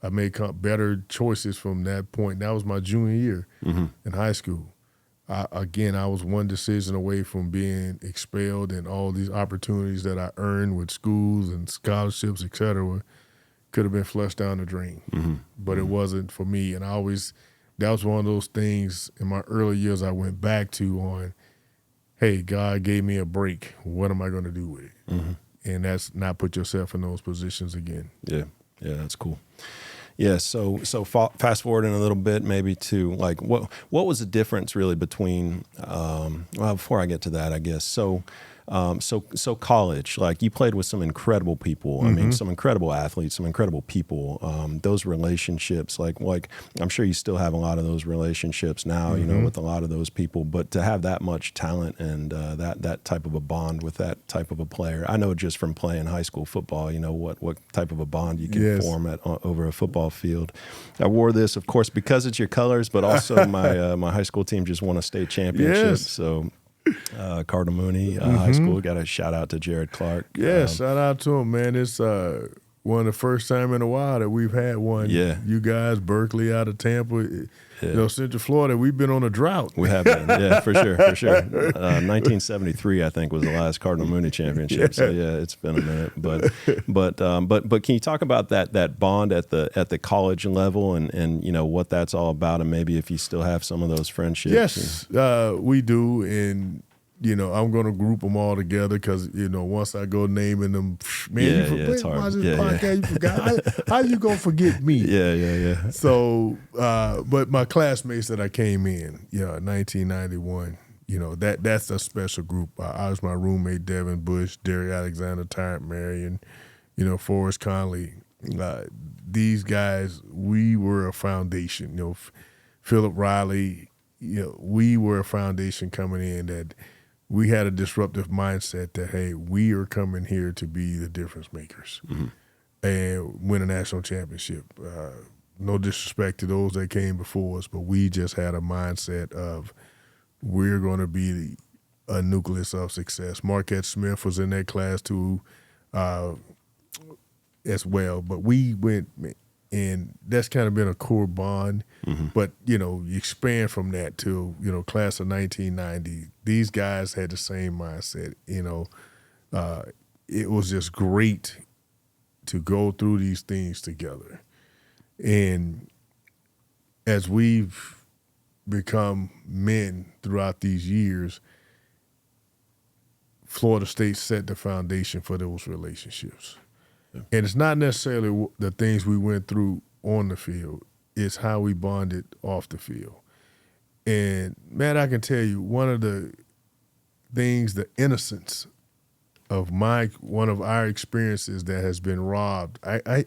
I made better choices from that point. That was my junior year in high school. I was one decision away from being expelled, and all these opportunities that I earned with schools and scholarships, et cetera, could have been flushed down the drain. But it wasn't for me. And that was one of those things in my early years I went back to on, hey, God gave me a break. What am I going to do with it? And that's not put yourself in those positions again. Yeah, that's cool. Yeah, so fast forwarding a little bit, maybe to like what was the difference really between? Before I get to that, I guess so college, like you played with some incredible people. I mean, some incredible athletes, some incredible people. Those relationships, like I'm sure you still have a lot of those relationships now, with a lot of those people. But to have that much talent and that type of a bond with that type of a player, I know just from playing high school football, what type of a bond you can form over a football field. I wore this, of course, because it's your colors, but also my high school team just won a state championship. Yes. So. Cardamone High School. Got a shout out to Jared Clark. Yeah, shout out to him, man. It's one of the first time in a while that we've had one. Yeah. You guys, Berkeley out of Tampa, Central Florida, we've been on a drought. We have been, yeah, for sure. 1973, I think, was the last Cardinal Mooney championship. Yeah. So yeah, it's been a minute. But can you talk about that bond at the college level and what that's all about, and maybe if you still have some of those friendships? Yes, we do, and I'm going to group them all together because once I go naming them, man, it's hard. You forgot. How you gonna forget me? Yeah. So, but my classmates that I came in, 1991, that's a special group. I was my roommate, Devin Bush, Derry Alexander, Tyrant Marion, Forrest Conley. These guys, we were a foundation. Philip Riley, we were a foundation coming in that. We had a disruptive mindset that, hey, we are coming here to be the difference makers and win a national championship. No disrespect to those that came before us, but we just had a mindset of we're going to be a nucleus of success. Marquette Smith was in that class too as well, but we went – and that's kind of been a core bond. But, you expand from that to, class of 1990. These guys had the same mindset. It was just great to go through these things together. And as we've become men throughout these years, Florida State set the foundation for those relationships. And it's not necessarily the things we went through on the field. It's how we bonded off the field. And, man, I can tell you one of the things, the innocence of one of our experiences that has been robbed. I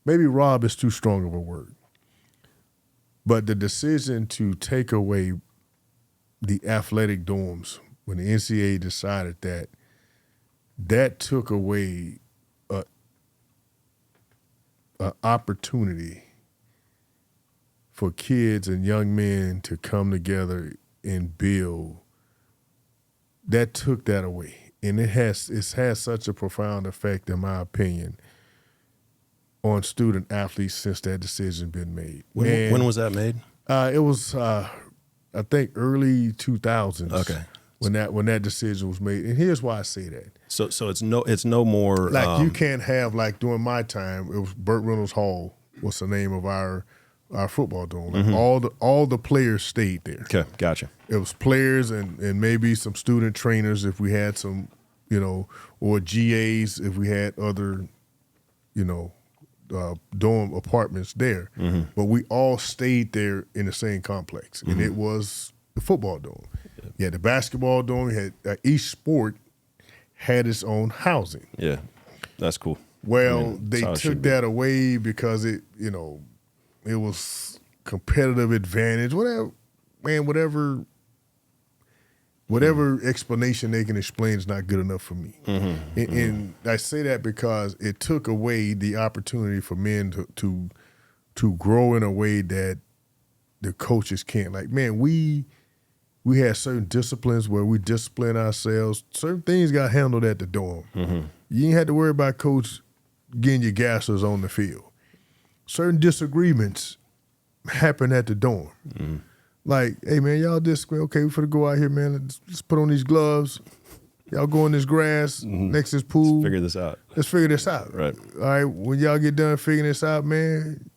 maybe rob is too strong of a word. But the decision to take away the athletic dorms when the NCAA decided that took away an opportunity for kids and young men to come together and build. That took that away, and it's had such a profound effect, in my opinion, on student athletes since that decision been made. When was that made? It was I think early 2000s. Okay. When that decision was made, and here's why I say that. So it's no more like you can't have, like during my time, it was Burt Reynolds Hall was the name of our football dome. Like all the players stayed there. Okay, gotcha. It was players and maybe some student trainers if we had some, or GAs if we had other, dorm apartments there. But we all stayed there in the same complex, and it was the football dome. You had the basketball dome. You had each sport had its own housing. Yeah, that's cool. Well, they took that away because it was competitive advantage. Whatever explanation they can explain is not good enough for me. And I say that because it took away the opportunity for men to grow in a way that the coaches can't. Like, man, we had certain disciplines where we discipline ourselves. Certain things got handled at the dorm. You ain't had to worry about coach getting your gassers on the field. Certain disagreements happen at the dorm. Like, hey, man, y'all disagree. Okay, we finna go out here, man. Let's put on these gloves. Y'all go in this grass next to this pool. Let's figure this out. Right. All right, when y'all get done figuring this out, man,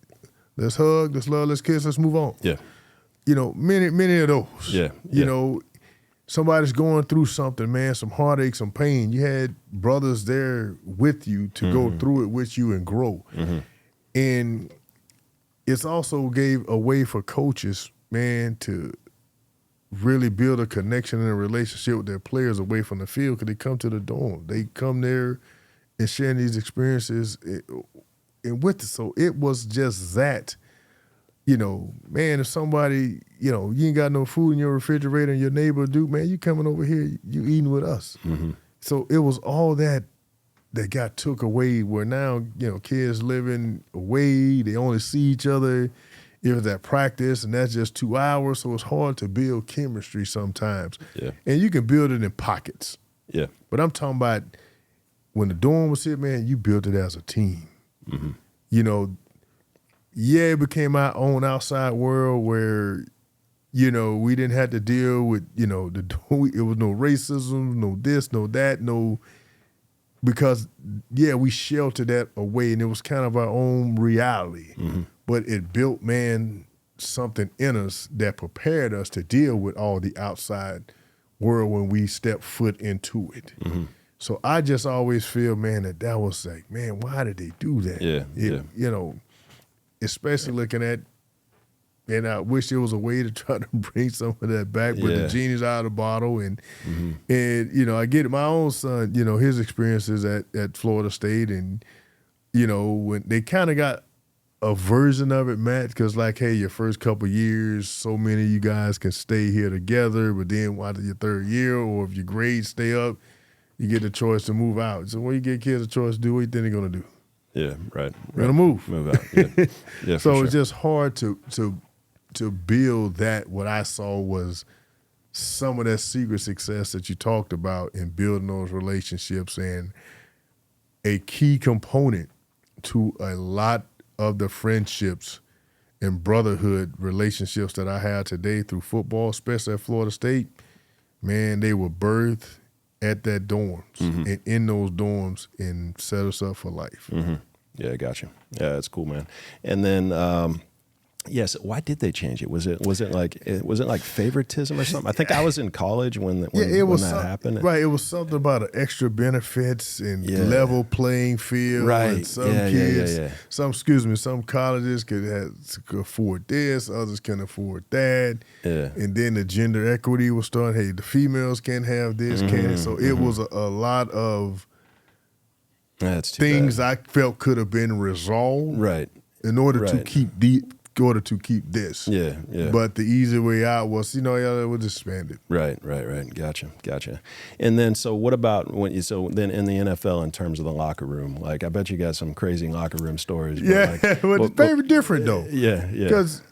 let's hug, let's love, let's kiss, let's move on. Yeah. Many of those. Yeah. Somebody's going through something, man, some heartache, some pain. You had brothers there with you to go through it with you and grow. And it's also gave a way for coaches, man, to really build a connection and a relationship with their players away from the field because they come to the dorm. They come there and sharing these experiences and with it. So it was just that. Man, if somebody, you ain't got no food in your refrigerator and your neighbor do, man, you coming over here, you eating with us. So it was all that got took away where now, kids living away, they only see each other if it's at practice, and that's just 2 hours, so it's hard to build chemistry sometimes. Yeah. And you can build it in pockets. Yeah. But I'm talking about when the dorm was here, man, you built it as a team. Mm-hmm. You know, yeah, it became our own outside world where, you know, we didn't have to deal with, you know, it was no racism, no this, no that, no, because, yeah, we sheltered that away and it was kind of our own reality. Mm-hmm. But it built, man, something in us that prepared us to deal with all the outside world when we stepped foot into it. Mm-hmm. So I just always feel, man, that was like, man, why did they do that? Yeah. You know, especially looking at, and I wish there was a way to try to bring some of that back, but the genie's out of the bottle. And, and you know, I get it. My own son, you know, his experiences at Florida State, and, you know, when they kind of got a version of it, Matt, because like, hey, your first couple years, so many of you guys can stay here together, but then after your third year, or if your grades stay up, you get the choice to move out. So when you get kids a choice to do, what you think they're going to do? Yeah, right. They're going to move. Move out, yeah. So it's just hard to build that. What I saw was some of that secret success that you talked about in building those relationships, and a key component to a lot of the friendships and brotherhood relationships that I have today through football, especially at Florida State. Man, they were birthed at that dorms and in those dorms, and set us up for life. Mm-hmm. Yeah, I got you. Yeah, that's cool, man. And then, yes, why did they change it? Was it like favoritism or something? I think I was in college when that happened. Right, it was something about an extra benefits and level playing field. Right, and some kids, some colleges could afford this, others can afford that. Yeah, and then the gender equity was starting. Hey, the females can't have this, can so it was a lot of things I felt could have been resolved. Right, in order to keep this. Yeah. But the easy way out was, we'll just spend it. Right. Gotcha. And then, so what about then in the NFL in terms of the locker room? Like, I bet you got some crazy locker room stories. Yeah, but it's very different though. Yeah. Because,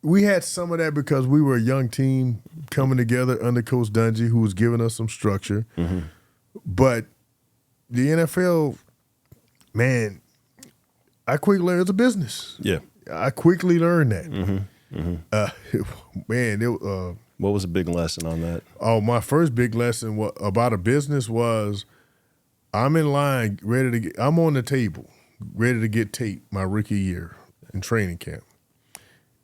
we had some of that because we were a young team coming together under Coach Dungy, who was giving us some structure. Mm-hmm. But the NFL, man, I quickly learned it's a business. Yeah, I quickly learned that. What was a big lesson on that? Oh, my first big lesson about a business was, I'm in line, I'm on the table, ready to get taped my rookie year in training camp.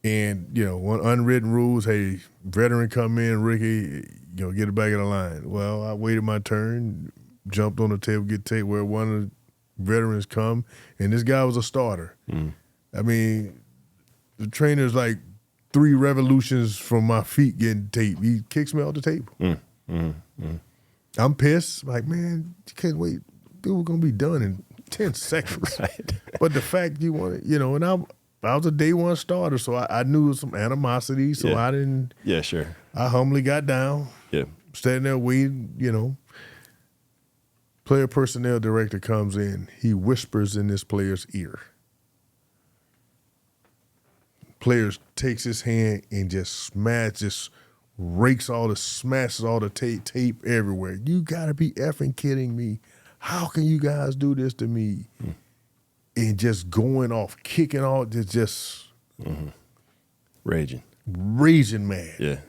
And, one unwritten rules, hey, veteran come in, rookie, get it back in the line. Well, I waited my turn, jumped on the table, get taped where one of the veterans come, and this guy was a starter. I mean, the trainer's like 3 revolutions from my feet getting taped. He kicks me off the table. I'm pissed. Like, man, you can't wait. Dude, we're going to be done in 10 seconds. Right. But the fact you want it, and I was a day one starter, so I knew some animosity, so I didn't. Yeah, sure. I humbly got down. Yeah. Standing there waiting, Player personnel director comes in. He whispers in this player's ear. Player takes his hand and just smashes all the tape everywhere. You gotta be effing kidding me. How can you guys do this to me? And just going off, kicking off, just raging mad. Yeah.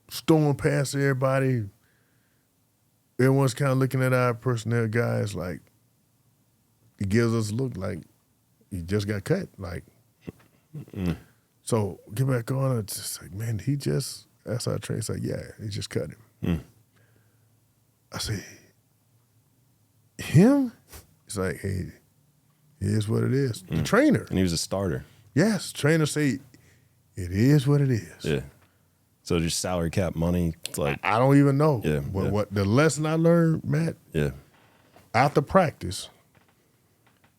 Storming past everybody. Everyone's kind of looking at our personnel guys like, it gives us a look like he just got cut. Like, so get back on. It's just like, man, that's our trainer. It's like, yeah, he just cut him. I say, him? It's like, hey, it is what it is. The trainer. And he was a starter. Yes, trainer say, it is what it is. Yeah. So just salary cap money, it's like I don't even know. Yeah, but what the lesson I learned, Matt? Yeah. After practice,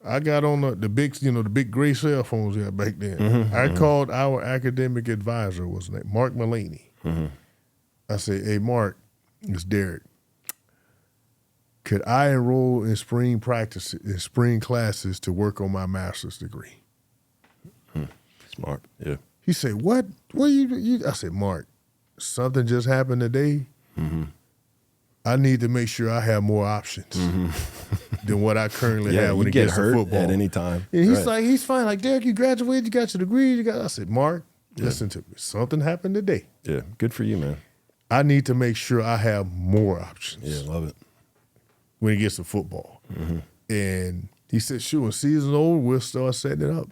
I got on the big, the big gray cell phones we had back then. I called our academic advisor, was named Mark Mullaney. I said, hey, Mark, it's Derrick. Could I enroll in spring classes to work on my master's degree? Smart. Yeah. He said, what? What you? I said, Mark, something just happened today. I need to make sure I have more options than what I currently have when it gets to football. At any time. And he's like, he's fine. Like, Derrick, you graduated, you got your degree. I said, Mark, listen to me. Something happened today. Yeah, good for you, man. I need to make sure I have more options. Yeah, love it. When it gets to football. And he said, sure, when season's over, we'll start setting it up.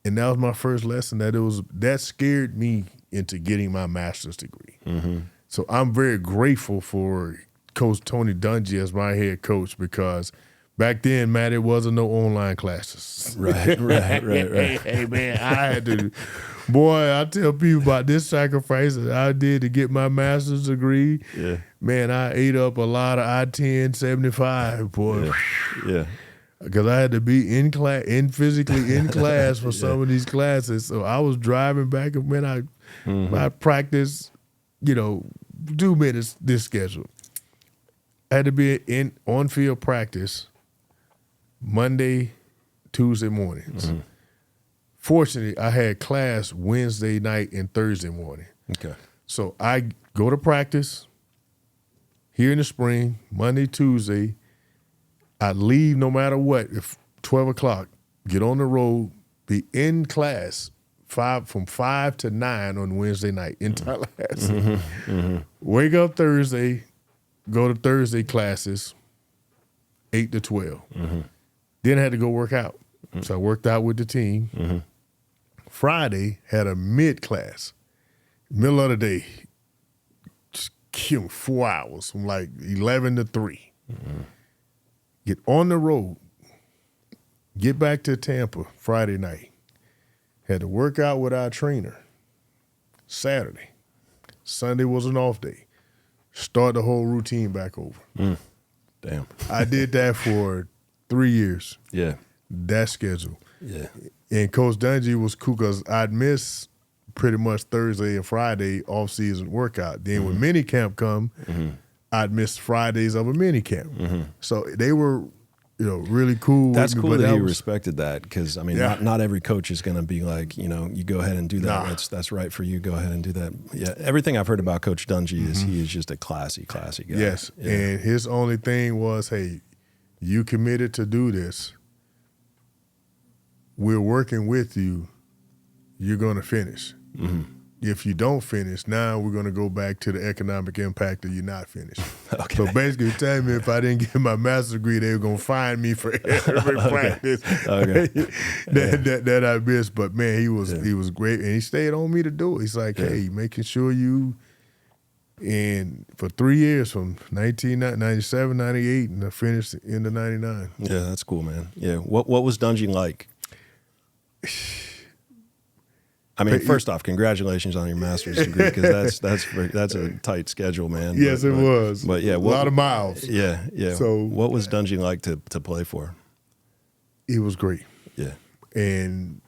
And that was my first lesson. That scared me into getting my master's degree. So I'm very grateful for Coach Tony Dungy as my head coach, because back then, man, it wasn't no online classes. Right. Hey, man, I had to, boy, I tell people about this sacrifice that I did to get my master's degree. Yeah. Man, I ate up a lot of I-10-75, boy. Yeah. Because I had to be physically in class for some of these classes. So I was driving back, and man, I practiced, 2 minutes this schedule. I had to be on field practice Monday, Tuesday mornings. Fortunately, I had class Wednesday night and Thursday morning. Okay. So I go to practice here in the spring, Monday, Tuesday. I leave no matter what, if 12 o'clock, get on the road, be in class from 5 to 9 on Wednesday night in Tallahassee. Wake up Thursday, go to Thursday classes, 8 to 12. Then I had to go work out. So I worked out with the team. Friday, had a mid-class. Middle of the day, just kill 4 hours from like 11 to 3. Get on the road, get back to Tampa Friday night. Had to work out with our trainer Saturday. Sunday was an off day. Start the whole routine back over. Damn. I did that for 3 years. Yeah. That schedule. Yeah. And Coach Dungy was cool because I'd miss pretty much Thursday and Friday off-season workout. Then when minicamp come, I'd miss Fridays of a minicamp. So they were, really cool. That's with me, cool but that he was, respected that, because, I mean, not every coach is going to be like, you go ahead and do that. Nah. That's right for you. Go ahead and do that. Yeah, everything I've heard about Coach Dungy is he is just a classy guy. Yes, Yeah. and his only thing was, hey, you committed to do this. We're working with you. You're going to finish. If you don't finish, now we're going to go back to the economic impact of you not finished. Okay. So basically, telling me if I didn't get my master's degree, they were going to fine me for every practice that I missed. But man, he was great, and he stayed on me to do it. He's like, hey, making sure you. And for 3 years, from 1997, 98, and I finished in the 99. Yeah, that's cool, man. Yeah, what was Dungy like? I mean, first off, congratulations on your master's degree, because that's a tight schedule, man. Yes, it was. But yeah, a lot of miles. Yeah. So what was Dungy like to play for? It was great. Yeah, and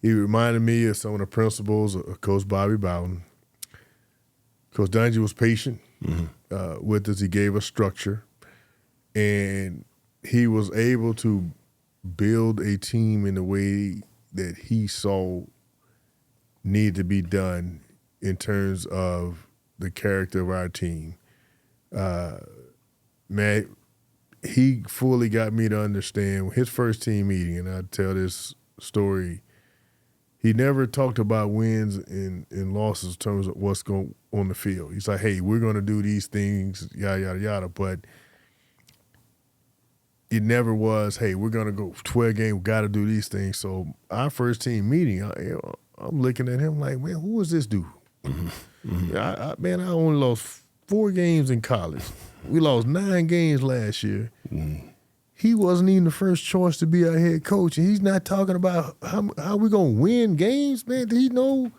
he reminded me of some of the principles of Coach Bobby Bowden. Coach Dungy was patient with us. He gave us structure, and he was able to build a team in the way that he saw need to be done in terms of the character of our team. Man, he fully got me to understand his first team meeting, and I tell this story. He never talked about wins and losses in terms of what's going on the field. He's like, hey, we're going to do these things, yada, yada, yada. But it never was, hey, we're going to go 12 games, we got to do these things. So our first team meeting, I'm looking at him like, man, who is this dude? I only lost 4 games in college. We lost 9 games last year. He wasn't even the first choice to be our head coach, and he's not talking about how we going to win games, man. Did he know?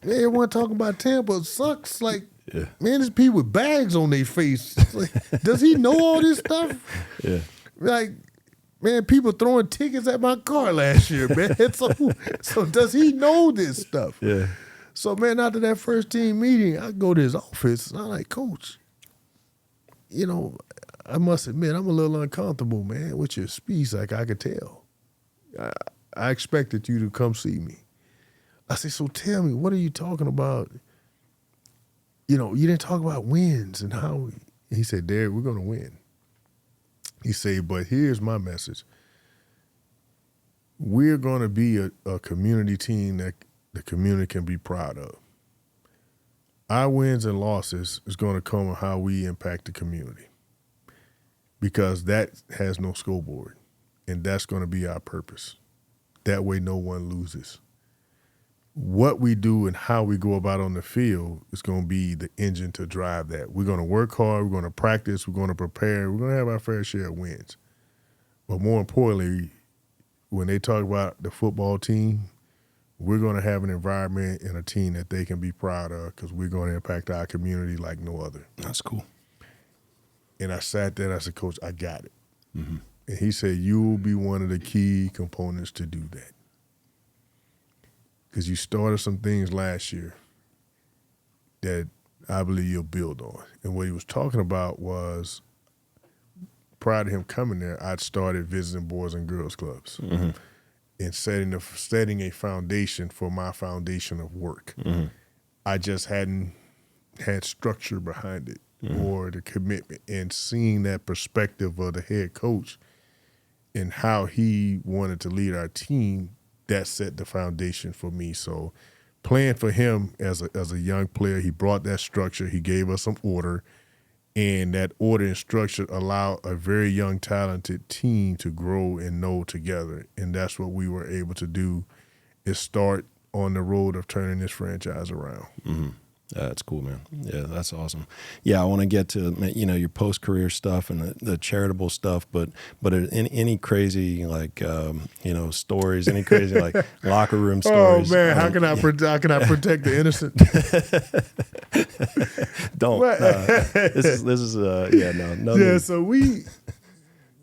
Everyone talking about Tampa sucks. Like, man, there's people with bags on their face. Like, does he know all this stuff? Yeah. Like, man, people throwing tickets at my car last year, man. So does he know this stuff? Yeah. So, man, after that first team meeting, I go to his office, and I'm like, Coach, I must admit, I'm a little uncomfortable, man, with your speech. Like, I could tell. I expected you to come see me. I said, so tell me, what are you talking about? You didn't talk about wins and how He said, Derrick, we're going to win. He said, but here's my message. We're going to be a community team that the community can be proud of. Our wins and losses is going to come on how we impact the community, because that has no scoreboard, and that's going to be our purpose. That way no one loses. What we do and how we go about on the field is going to be the engine to drive that. We're going to work hard. We're going to practice. We're going to prepare. We're going to have our fair share of wins. But more importantly, when they talk about the football team, we're going to have an environment and a team that they can be proud of, because we're going to impact our community like no other. That's cool. And I sat there and I said, Coach, I got it. Mm-hmm. And he said, you will be one of the key components to do that. Because you started some things last year that I believe you'll build on. And what he was talking about was, prior to him coming there, I'd started visiting boys and girls clubs and setting a foundation for my foundation of work. I just hadn't had structure behind it or the commitment, and seeing that perspective of the head coach and how he wanted to lead our team, that set the foundation for me. So playing for him as a young player, he brought that structure. He gave us some order, and that order and structure allowed a very young, talented team to grow and know together. And that's what we were able to do, is start on the road of turning this franchise around. Mm-hmm. That's cool, man. Yeah, that's awesome. Yeah, I want to get to, you know, your post-career stuff and the charitable stuff, but any crazy, like, you know, stories, any crazy, like, locker room stories. Oh, man, how can I protect the innocent? Don't. This is yeah, no. Yeah, need. so we,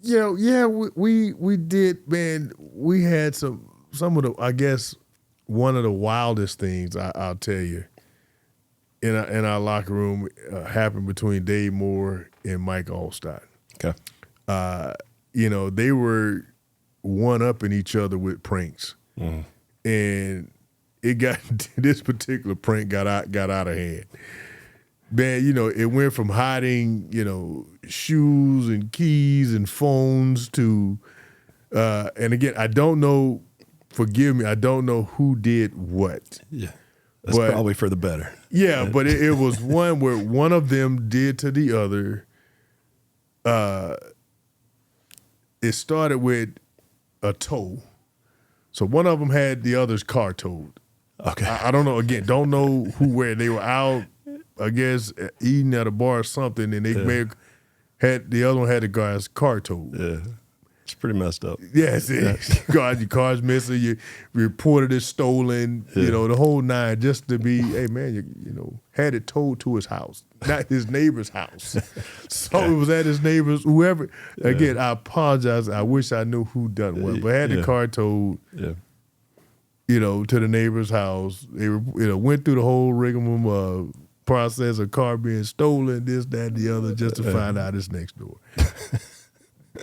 you know, yeah, we did, man, we had some of the, I guess, one of the wildest things, I'll tell you, in our locker room happened between Dave Moore and Mike Allstott. Okay. You know, they were one-upping each other with pranks. And it got, this particular prank got out of hand. Man, you know, it went from hiding, you know, shoes and keys and phones to, and again, I don't know, forgive me, I don't know who did what. Yeah. That's probably for the better. Yeah, but it was one where one of them did to the other. It started with a tow. So one of them had the other's car towed. Okay. I don't know, again, don't know where they were out, I guess, eating at a bar or something, and they may have had, the other one had the guy's car towed. Yeah. It's pretty messed up. Yes, your car's missing. You reported it stolen. You know, the whole nine, just to be, hey man, you know, had it towed to his house, not his neighbor's house. So it was at his neighbor's. Whoever. Again, I apologize. I wish I knew who done what, but had the car towed. You know, to the neighbor's house. They were, you know, went through the whole rigmarole process of car being stolen, this, that, and the other, just to find out it's next door.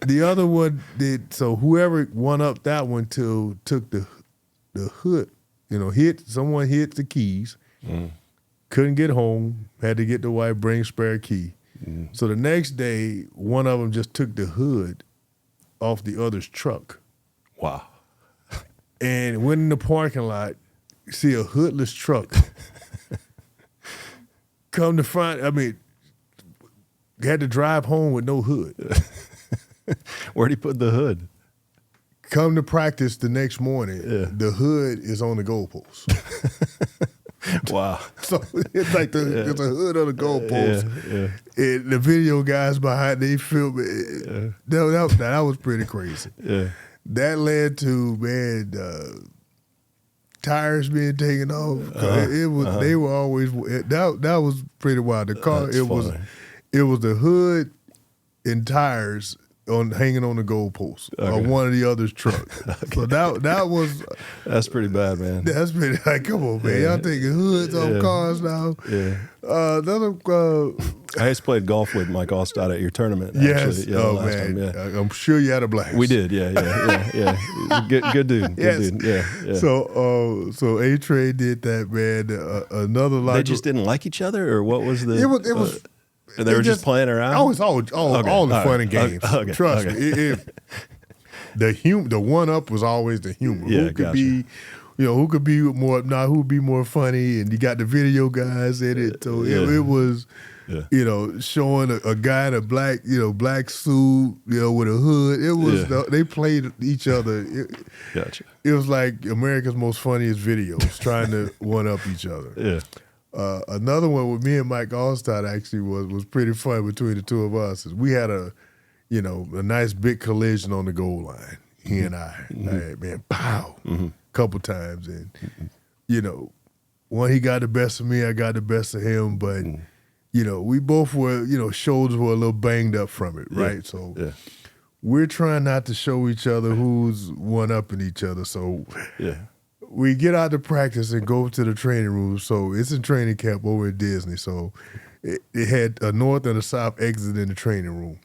The other one did, so whoever won up that one took the hood, you know, someone hit the keys, couldn't get home, had to get the wife, bring spare key. So the next day, one of them just took the hood off the other's truck. Wow. And went in the parking lot, see a hoodless truck. Come to find, I mean, had to drive home with no hood. Where'd he put the hood? Come to practice the next morning, the hood is on the goalpost. Wow. So it's like there's a hood on the goalpost. And the video guys behind, they filmed it. That was pretty crazy. That led to, man, tires being taken off. They were always, that was pretty wild. The car, it was the hood and tires hanging on the goalpost on one of the other's truck. So that was, that's pretty bad, man. That's pretty, like, come on, man. Y'all taking hoods off cars now. I just played golf with Mike Allstott at your tournament. Yes. Actually. Last time, I'm sure you had a blast. We did. Yeah. Good dude. Good dude. Yeah. So A-Train did that, man. Another lot. They just didn't like each other, or what was the? It was. And they were just playing around? Oh, it's all the fun and games. Okay. Trust me. The one-up was always the humor. Yeah, who could be, who could be more, who would be more funny, and you got the video guys in it. So it was, showing a guy in a black suit, with a hood. It was, they played each other. Gotcha. It was like America's Most Funniest Videos, trying to one-up each other. Yeah. Another one with me and Mike Allstott actually was pretty fun between the two of us. Is we had a nice big collision on the goal line. He and I, man, pow, couple times, and one he got the best of me, I got the best of him, but we both were, shoulders were a little banged up from it, right? So we're trying not to show each other who's one upping each other. So we get out to practice and go to the training room. So it's in training camp over at Disney. So it had a north and a south exit in the training room.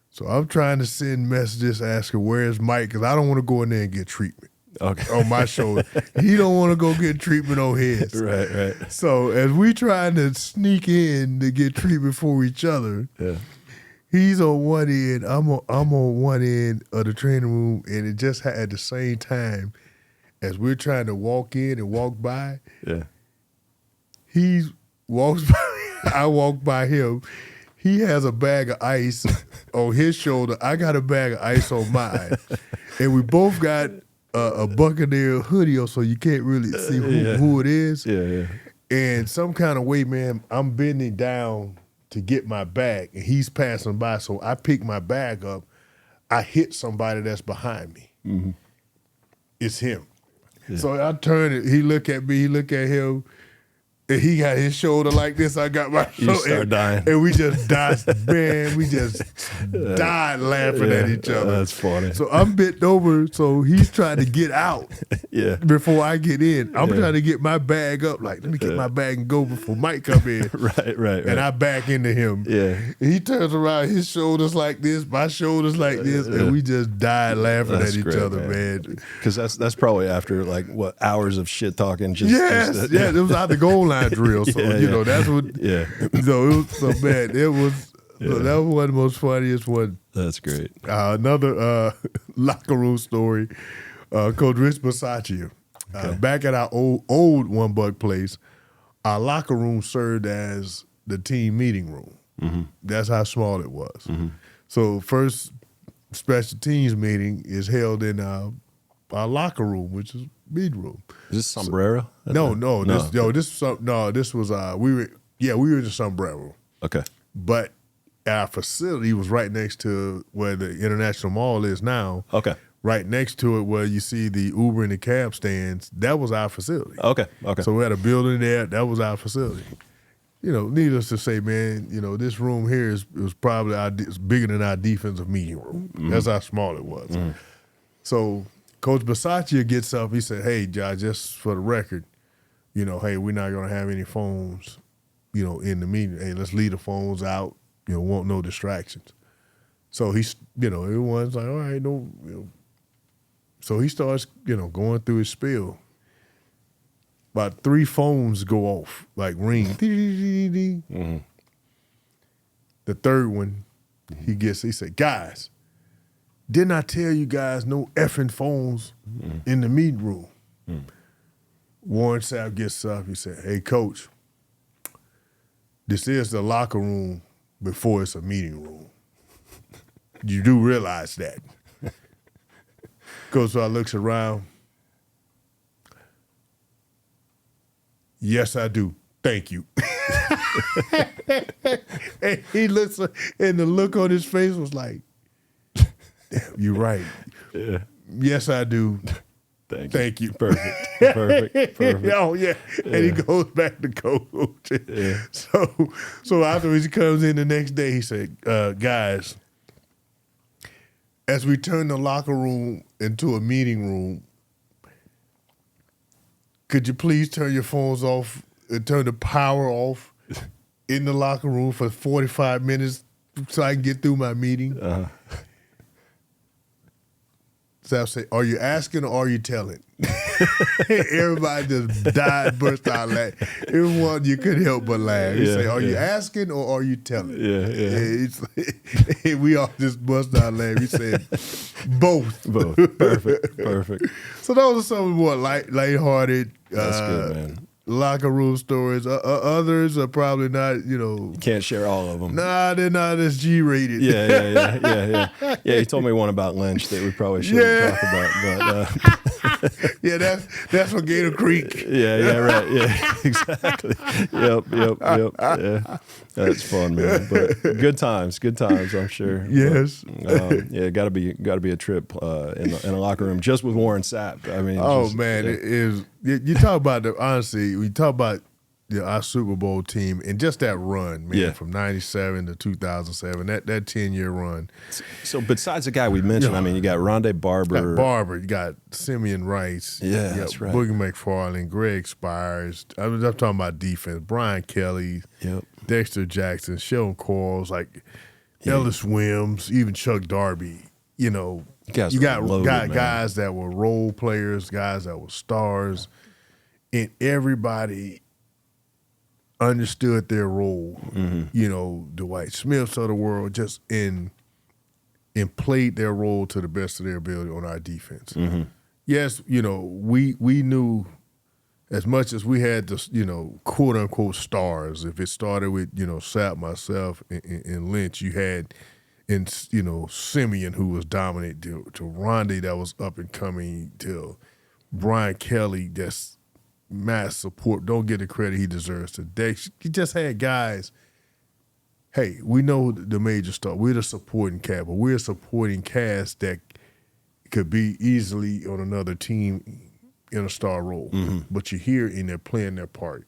So I'm trying to send messages asking, where's Mike? Because I don't want to go in there and get treatment on my shoulder. He don't want to go get treatment on his. Right. So as we trying to sneak in to get treatment for each other, he's on one end, I'm on one end of the training room, and it just at the same time as we're trying to walk in and walk by, he walks by, I walk by him. He has a bag of ice on his shoulder. I got a bag of ice on mine. And we both got a Buccaneer hoodie on, so you can't really see who it is. Yeah. And some kind of way, man, I'm bending down to get my bag, and he's passing by. So I pick my bag up. I hit somebody that's behind me. Mm-hmm. It's him. Yeah. So I turn it. He look at me. He look at him. And he got his shoulder like this. I got my shoulder. You start dying. And we just died. Man, we just died laughing at each other. That's funny. So I'm bent over. So he's trying to get out before I get in. I'm trying to get my bag up. Like, let me get my bag and go before Mike come in. Right. And I back into him. Yeah. And he turns around, his shoulders like this, my shoulders like this. And we just died laughing at each other, man. Because that's probably after, like, what, hours of shit talking. It was out the goal line drill, so that's what. Yeah. So it was so bad. It was. So that was one of the most funniest one. That's great. Another locker room story. Coach Rich Bisaccia, back at our old $1 place, our locker room served as the team meeting room. Mm-hmm. That's how small it was. Mm-hmm. So first special teams meeting is held in our locker room, which is meeting room. Is this Sombrero? This was we were in the Sombrero. Okay. But our facility was right next to where the International Mall is now. Okay. Right next to it where you see the Uber and the cab stands, that was our facility. Okay. So we had a building there, that was our facility. Needless to say, man, this room here was probably it's bigger than our defensive meeting room. Mm-hmm. That's how small it was. Mm-hmm. So Coach Bisaccia gets up. He said, "Hey, Josh, just for the record, hey, we're not going to have any phones, in the meeting. Hey, let's leave the phones out. Want no distractions." So he's, everyone's like, "All right, no." So he starts, going through his spiel. About 3 phones go off, like ring. Mm-hmm. The third one, he said, "Guys, didn't I tell you guys no effing phones in the meeting room?" Warren Sapp gets up. He said, "Hey, Coach, this is the locker room before it's a meeting room. You do realize that." Coach looks around. "Yes, I do. Thank you." And he looks, and the look on his face was like, "Damn, you're right. Yeah. Yes, I do. Thank you. Perfect. Oh, yeah. And he goes back to coach. Yeah. So afterwards, he comes in the next day, he said, "Guys, as we turn the locker room into a meeting room, could you please turn your phones off and turn the power off in the locker room for 45 minutes so I can get through my meeting?" Sal say, "Are you asking or are you telling?" Everybody just died, burst out laughing. Everyone, you couldn't help but laugh. He say, "Are you asking or are you telling?" We all just bust out laughing. He said, "Both." Both. Perfect. So those are some more lighthearted. That's good, man. Locker room stories. Others are probably not, You can't share all of them. Nah, they're not as G-rated. Yeah. Yeah, he told me one about Lynch that we probably shouldn't talk about. But yeah, that's from Gator Creek. Yeah, right. Yeah, exactly. Yep. Yeah, that's fun, man. But good times, I'm sure. Yes. Yeah, got to be a trip in a locker room just with Warren Sapp. I mean, man, it is. You talk about honestly, we talk about our Super Bowl team and just that run, man, from '97 to 2007, that 10-year run. So besides the guy we mentioned, I mean, you got Rondé Barber. You got Simeon Rice. Yeah, that's right. Boogie McFarland, Greg Spires. I'm talking about defense. Brian Kelly, Dexter Jackson, Sheldon Quarles, Ellis Wims, even Chuck Darby. You got guys that were role players, guys that were stars, and everybody understood their role. Dwight Smiths of the world just and played their role to the best of their ability on our defense. Yes, we knew as much as we had the quote unquote stars. If it started with Sapp, myself, and Lynch, you had Simeon, who was dominant, to Rondé, that was up and coming, to Brian Kelly, that's mass support. Don't get the credit he deserves today. You just had guys. Hey, we know the major star. We're the supporting cast, but we're a supporting cast that could be easily on another team in a star role. But you're here and they're playing their part.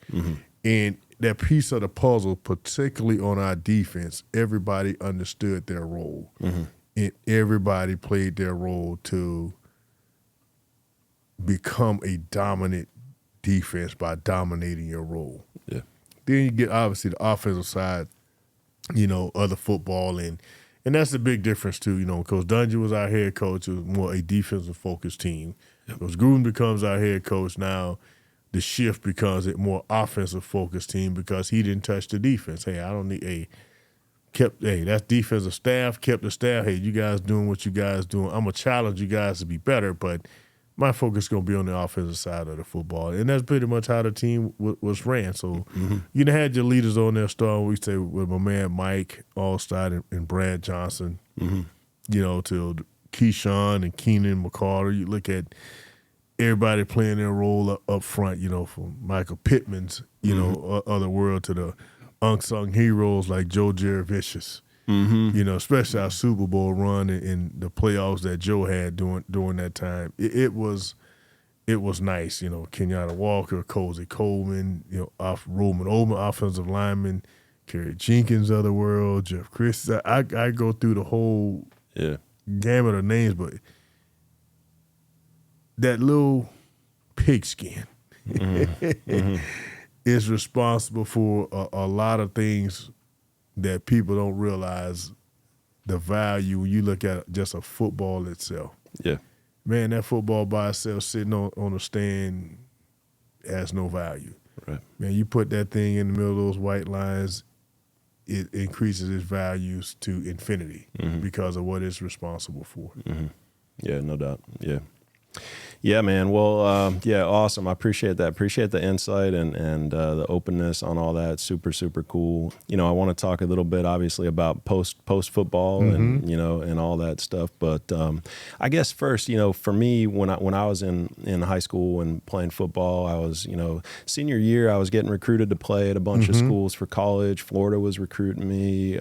And that piece of the puzzle, particularly on our defense, everybody understood their role. And everybody played their role to become a dominant defense by dominating your role. Yeah. Then you get obviously the offensive side, of the football, and that's the big difference too. Coach Dungy was our head coach. It was more a defensive focused team. Coach Gruden becomes our head coach now. The shift becomes a more offensive focused team because he didn't touch the defense. Hey, I don't need that's defensive staff, kept the staff. Hey, you guys doing what you guys doing. I'm gonna challenge you guys to be better, but my focus is going to be on the offensive side of the football. And that's pretty much how the team was ran. So you had your leaders on there, starting, we say, with my man Mike Allstott and Brad Johnson, to Keyshawn and Keenan McCarter. You look at everybody playing their role up front, from Michael Pittman's, other world, to the unsung heroes like Joe Jurevicius. Especially our Super Bowl run and the playoffs that Joe had during that time. It was nice. Kenyatta Walker, Cozy Coleman, Roman Oldham, offensive lineman, Kerry Jenkins of the world, Jeff Chris. I go through the whole gamut of names, but that little pigskin is responsible for a lot of things that people don't realize the value when you look at just a football itself. Yeah. Man, that football by itself sitting on a stand has no value. Right. Man, you put that thing in the middle of those white lines, it increases its values to infinity because of what it's responsible for. Yeah, no doubt. Yeah. Yeah, man. Well, awesome. I appreciate that. Appreciate the insight and the openness on all that. Super, super cool. I want to talk a little bit, obviously, about post football and and all that stuff. But I guess first, for me, when I was in high school and playing football, I was, senior year, I was getting recruited to play at a bunch of schools for college. Florida was recruiting me.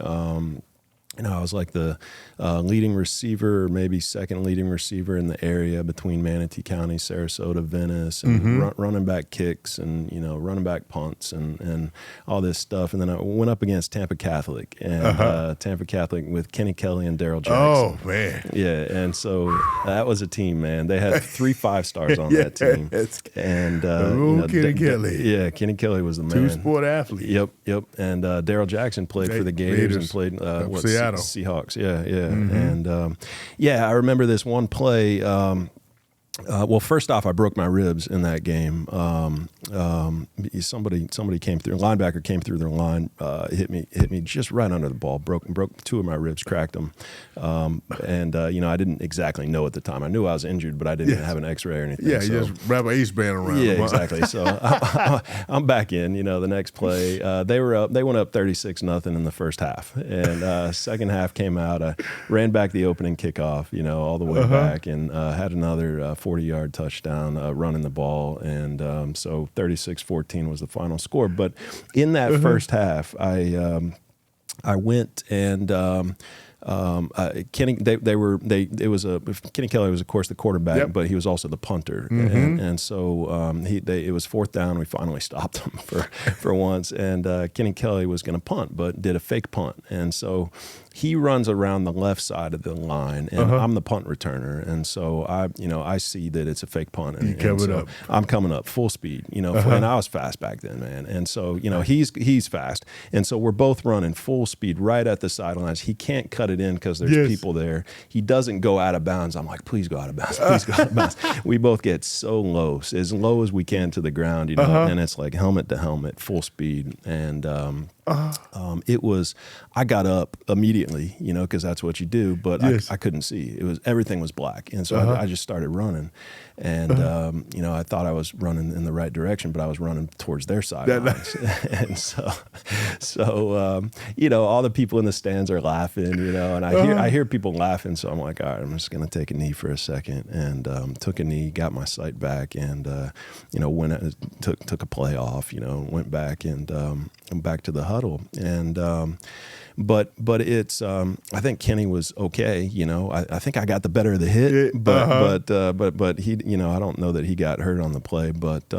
I was like the leading receiver, or maybe second leading receiver in the area between Manatee County, Sarasota, Venice, and running back kicks and, running back punts and all this stuff. And then I went up against Tampa Catholic and Tampa Catholic with Kenny Kelly and Daryl Jackson. Oh, man. Yeah, and so that was a team, man. They had 3 5-stars on that team. And Kenny Kelly. Yeah, Kenny Kelly was the man. Two-sport athlete. Yep. And Daryl Jackson played for the Gators and played Seattle Seahawks. Yeah. And I remember this one play. Well, first off, I broke my ribs in that game. Somebody came through. A linebacker came through their line, hit me just right under the ball. Broke 2 of my ribs, cracked them. I didn't exactly know at the time. I knew I was injured, but I didn't have an X-ray or anything. Yeah, you just wrap an ace band around. Yeah, exactly. So I'm back in. The next play, they went up 36-0 in the first half, and second half came out. I ran back the opening kickoff, all the way back, and had another 40-yard touchdown running the ball, and so 36-14 was the final score. But in that first half, I went and Kenny Kelly was of course the quarterback, but he was also the punter, and so it was 4th down. We finally stopped him for once, and Kenny Kelly was going to punt, but did a fake punt, and so he runs around the left side of the line, and I'm the punt returner, and so I see that it's a fake punt, and so I'm coming up full speed, and I was fast back then, man, and so he's fast, and so we're both running full speed right at the sidelines. He can't cut it in because there's people there. He doesn't go out of bounds. I'm like, please go out of bounds, please go out of bounds. We both get so low as we can to the ground, and it's like helmet to helmet, full speed, and I got up immediately, because that's what you do, but I couldn't see. Everything was black. And so I just started running, and, I thought I was running in the right direction, but I was running towards their sidelines. And so, all the people in the stands are laughing, and I hear people laughing. So I'm like, all right, I'm just going to take a knee for a second, and took a knee, got my sight back, and, took a play off, went back and back to the huddle. And, but it's, I think Kenny was okay. I think I got the better of the hit, but he, I don't know that he got hurt on the play, but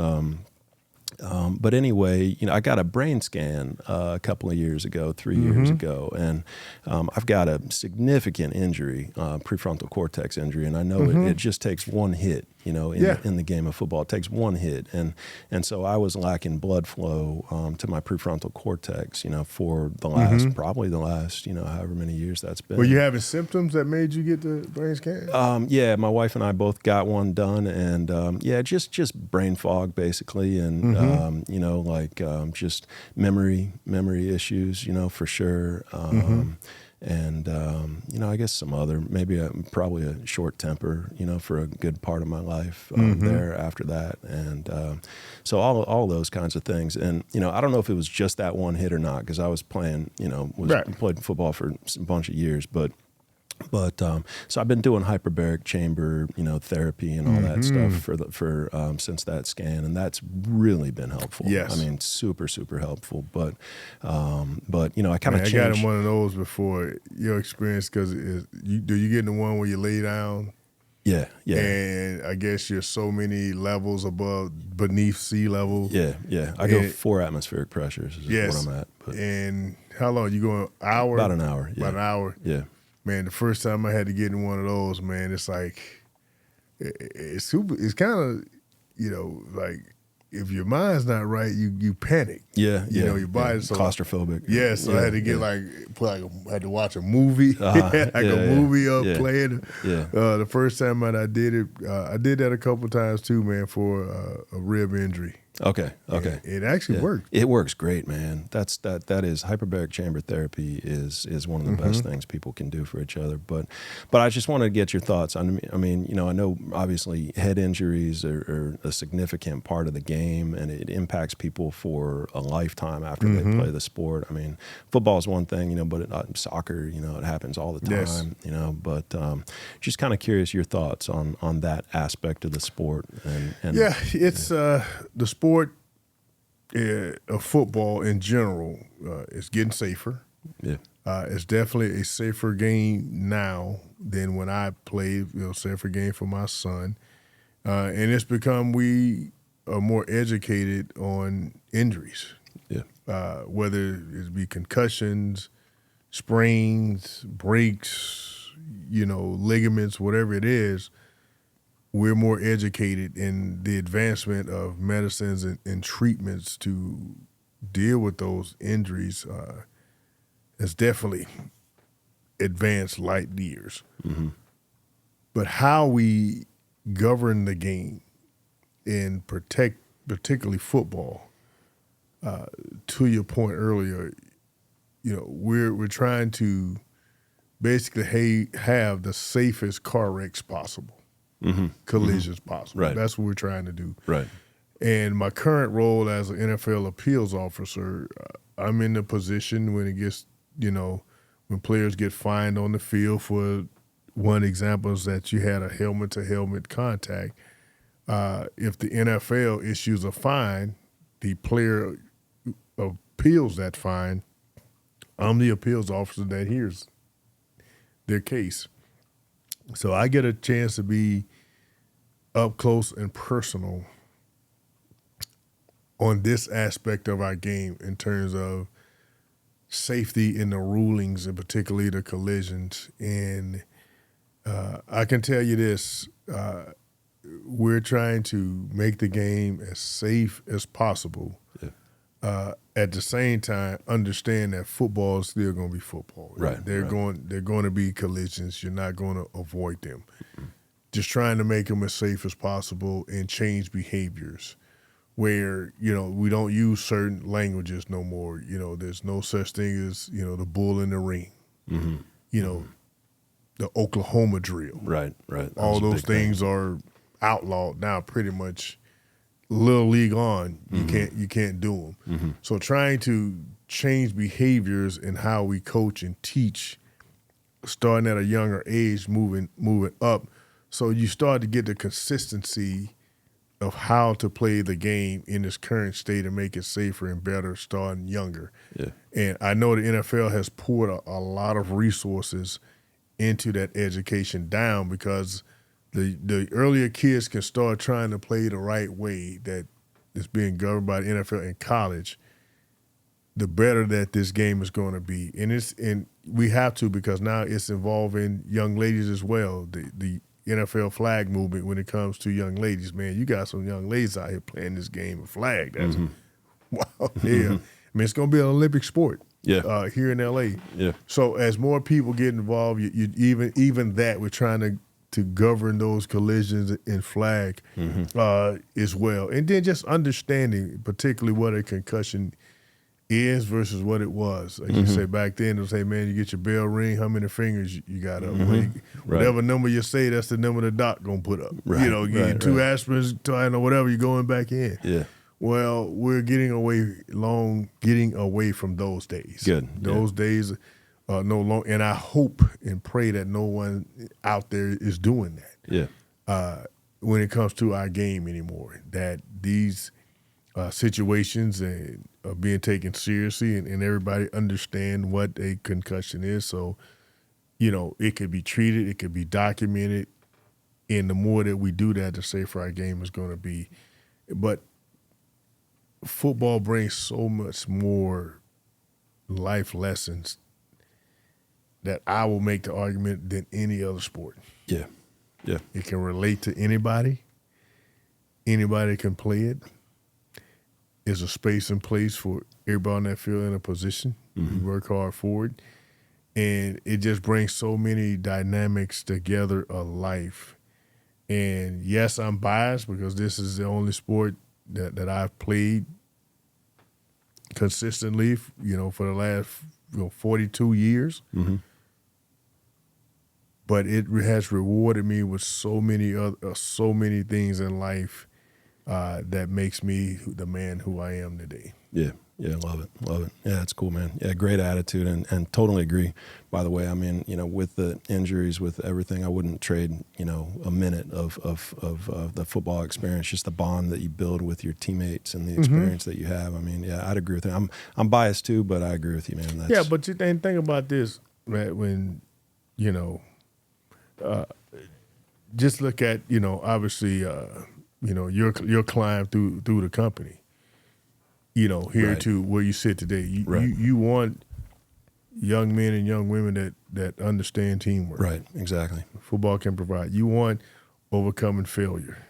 anyway, I got a brain scan a couple of years ago, 3 years ago, and I've got a significant injury, prefrontal cortex injury, and I know it just takes one hit, in the game of football. It takes one hit, and so I was lacking blood flow to my prefrontal cortex, for probably the last, however many years that's been. Were you having symptoms that made you get the brain scan? Yeah, my wife and I both got one done, and just brain fog basically, and just memory issues, for sure. And, I guess some other, probably a short temper, for a good part of my life there after that. And so all those kinds of things. And, I don't know if it was just that one hit or not, because I was playing, played football for a bunch of years, but so I've been doing hyperbaric chamber, therapy and all that stuff for since that scan, and that's really been helpful. Yes, I mean super helpful. But I kind of changed. I got in one of those before. Your experience, because do you get in the one where you lay down? Yeah. And I guess you're so many levels beneath sea level. Yeah. I go 4 atmospheric pressures. Is what I'm at. But. And how long you going? Hour? About an hour. Yeah. About an hour. Yeah. Man, the first time I had to get in one of those, man, it's like it's super. It's kind of, like if your mind's not right, you panic. Yeah. Your body's so claustrophobic. Yeah, so I had to get had to watch a movie, a movie playing. Yeah. The first time that I did it, I did that a couple times too, man, for a rib injury. Okay. It actually worked. It works great, man. That is hyperbaric chamber therapy is one of the best things people can do for each other. But I just wanted to get your thoughts. I mean, I know obviously head injuries are a significant part of the game, and it impacts people for a lifetime after they play the sport. I mean, football is one thing, but soccer, it happens all the time, But just kind of curious your thoughts on that aspect of the sport. And it's the sport of football in general is getting safer. Yeah, it's definitely a safer game now than when I played. Safer game for my son, and it's become we are more educated on injuries. Yeah, whether it be concussions, sprains, breaks, ligaments, whatever it is. We're more educated in the advancement of medicines and treatments to deal with those injuries. It's definitely advance light years. But how we govern the game and protect, particularly football, to your point earlier, we're trying to basically have the safest car wrecks possible, collisions possible. Right. That's what we're trying to do. Right. And my current role as an NFL appeals officer, I'm in the position when it gets, when players get fined on the field for, one example is that you had a helmet-to-helmet contact. If the NFL issues a fine, the player appeals that fine. I'm the appeals officer that hears their case. So I get a chance to be up close and personal on this aspect of our game in terms of safety in the rulings and particularly the collisions. And I can tell you this, we're trying to make the game as safe as possible. Yeah. At the same time, understand that football is still going to be football. Right. They're going to be collisions. You're not going to avoid them. Just trying to make them as safe as possible and change behaviors where, we don't use certain languages no more. There's no such thing as, the bull in the ring. The Oklahoma drill. Right. All those things are outlawed now pretty much. Little league on, you can't do them. So trying to change behaviors in how we coach and teach, starting at a younger age, moving up, so you start to get the consistency of how to play the game in this current state and make it safer and better starting younger. Yeah. And I know the NFL has poured a lot of resources into that education down because the earlier kids can start trying to play the right way that is being governed by the NFL in college, the better that this game is going to be. And we have to, because now it's involving young ladies as well. The NFL flag movement when it comes to young ladies, man, you got some young ladies out here playing this game of flag. That's wow. Yeah. I mean, it's going to be an Olympic sport. Yeah. Here in LA. Yeah. So as more people get involved, you even that we're trying to govern those collisions in flag as well. And then just understanding particularly what a concussion is versus what it was. Like you say back then, they'll say, man, you get your bell ring, how many fingers you got up? Whatever number you say, that's the number the doc going to put up. Right. You get two aspirins, whatever, you're going back in. Yeah. Well, we're getting away from those days. Good. Those days no longer, and I hope and pray that no one out there is doing that. Yeah. When it comes to our game anymore, that these situations are being taken seriously, and everybody understand what a concussion is. So, it could be treated, it could be documented, and the more that we do that, the safer our game is going to be. But football brings so much more life lessons that I will make the argument than any other sport. Yeah. Yeah. It can relate to anybody. Anybody can play it. There's a space and place for everybody on that field in a position. You work hard for it. And it just brings so many dynamics together of life. And yes, I'm biased because this is the only sport that I've played consistently, for the last 42 years. But it has rewarded me with so many things in life that makes me the man who I am today. Yeah. Yeah, love it. Yeah, it's cool, man. Yeah, great attitude, and totally agree. By the way, I mean, with the injuries, with everything, I wouldn't trade, a minute of the football experience, just the bond that you build with your teammates and the experience that you have. I mean, yeah, I'd agree with you. I'm biased too, but I agree with you, man. Yeah, but you think about this, man, when, just look at, obviously, your climb through the company. Here to where you sit today. You want young men and young women that understand teamwork. Right, exactly. Football can provide. You want overcoming failure.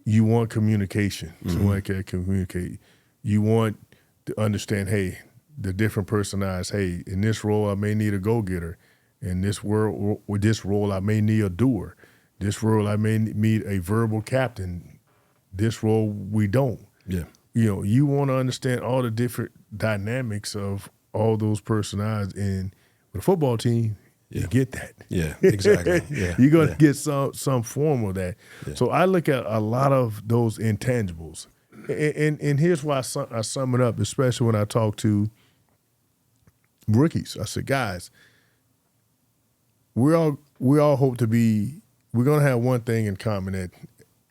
You want communication. Someone can communicate. You want to understand, hey, the different personalities. Hey, in this role, I may need a go-getter. In this world, with this role, I may need a doer. This role, I may need a verbal captain. This role, we don't. Yeah. You want to understand all the different dynamics of all those personalities. And with a football team, you get that. Yeah, exactly. Yeah. You're going to get some form of that. Yeah. So I look at a lot of those intangibles. And here's why I sum it up, especially when I talk to rookies. I said, guys, we all hope to be, we're going to have one thing in common, that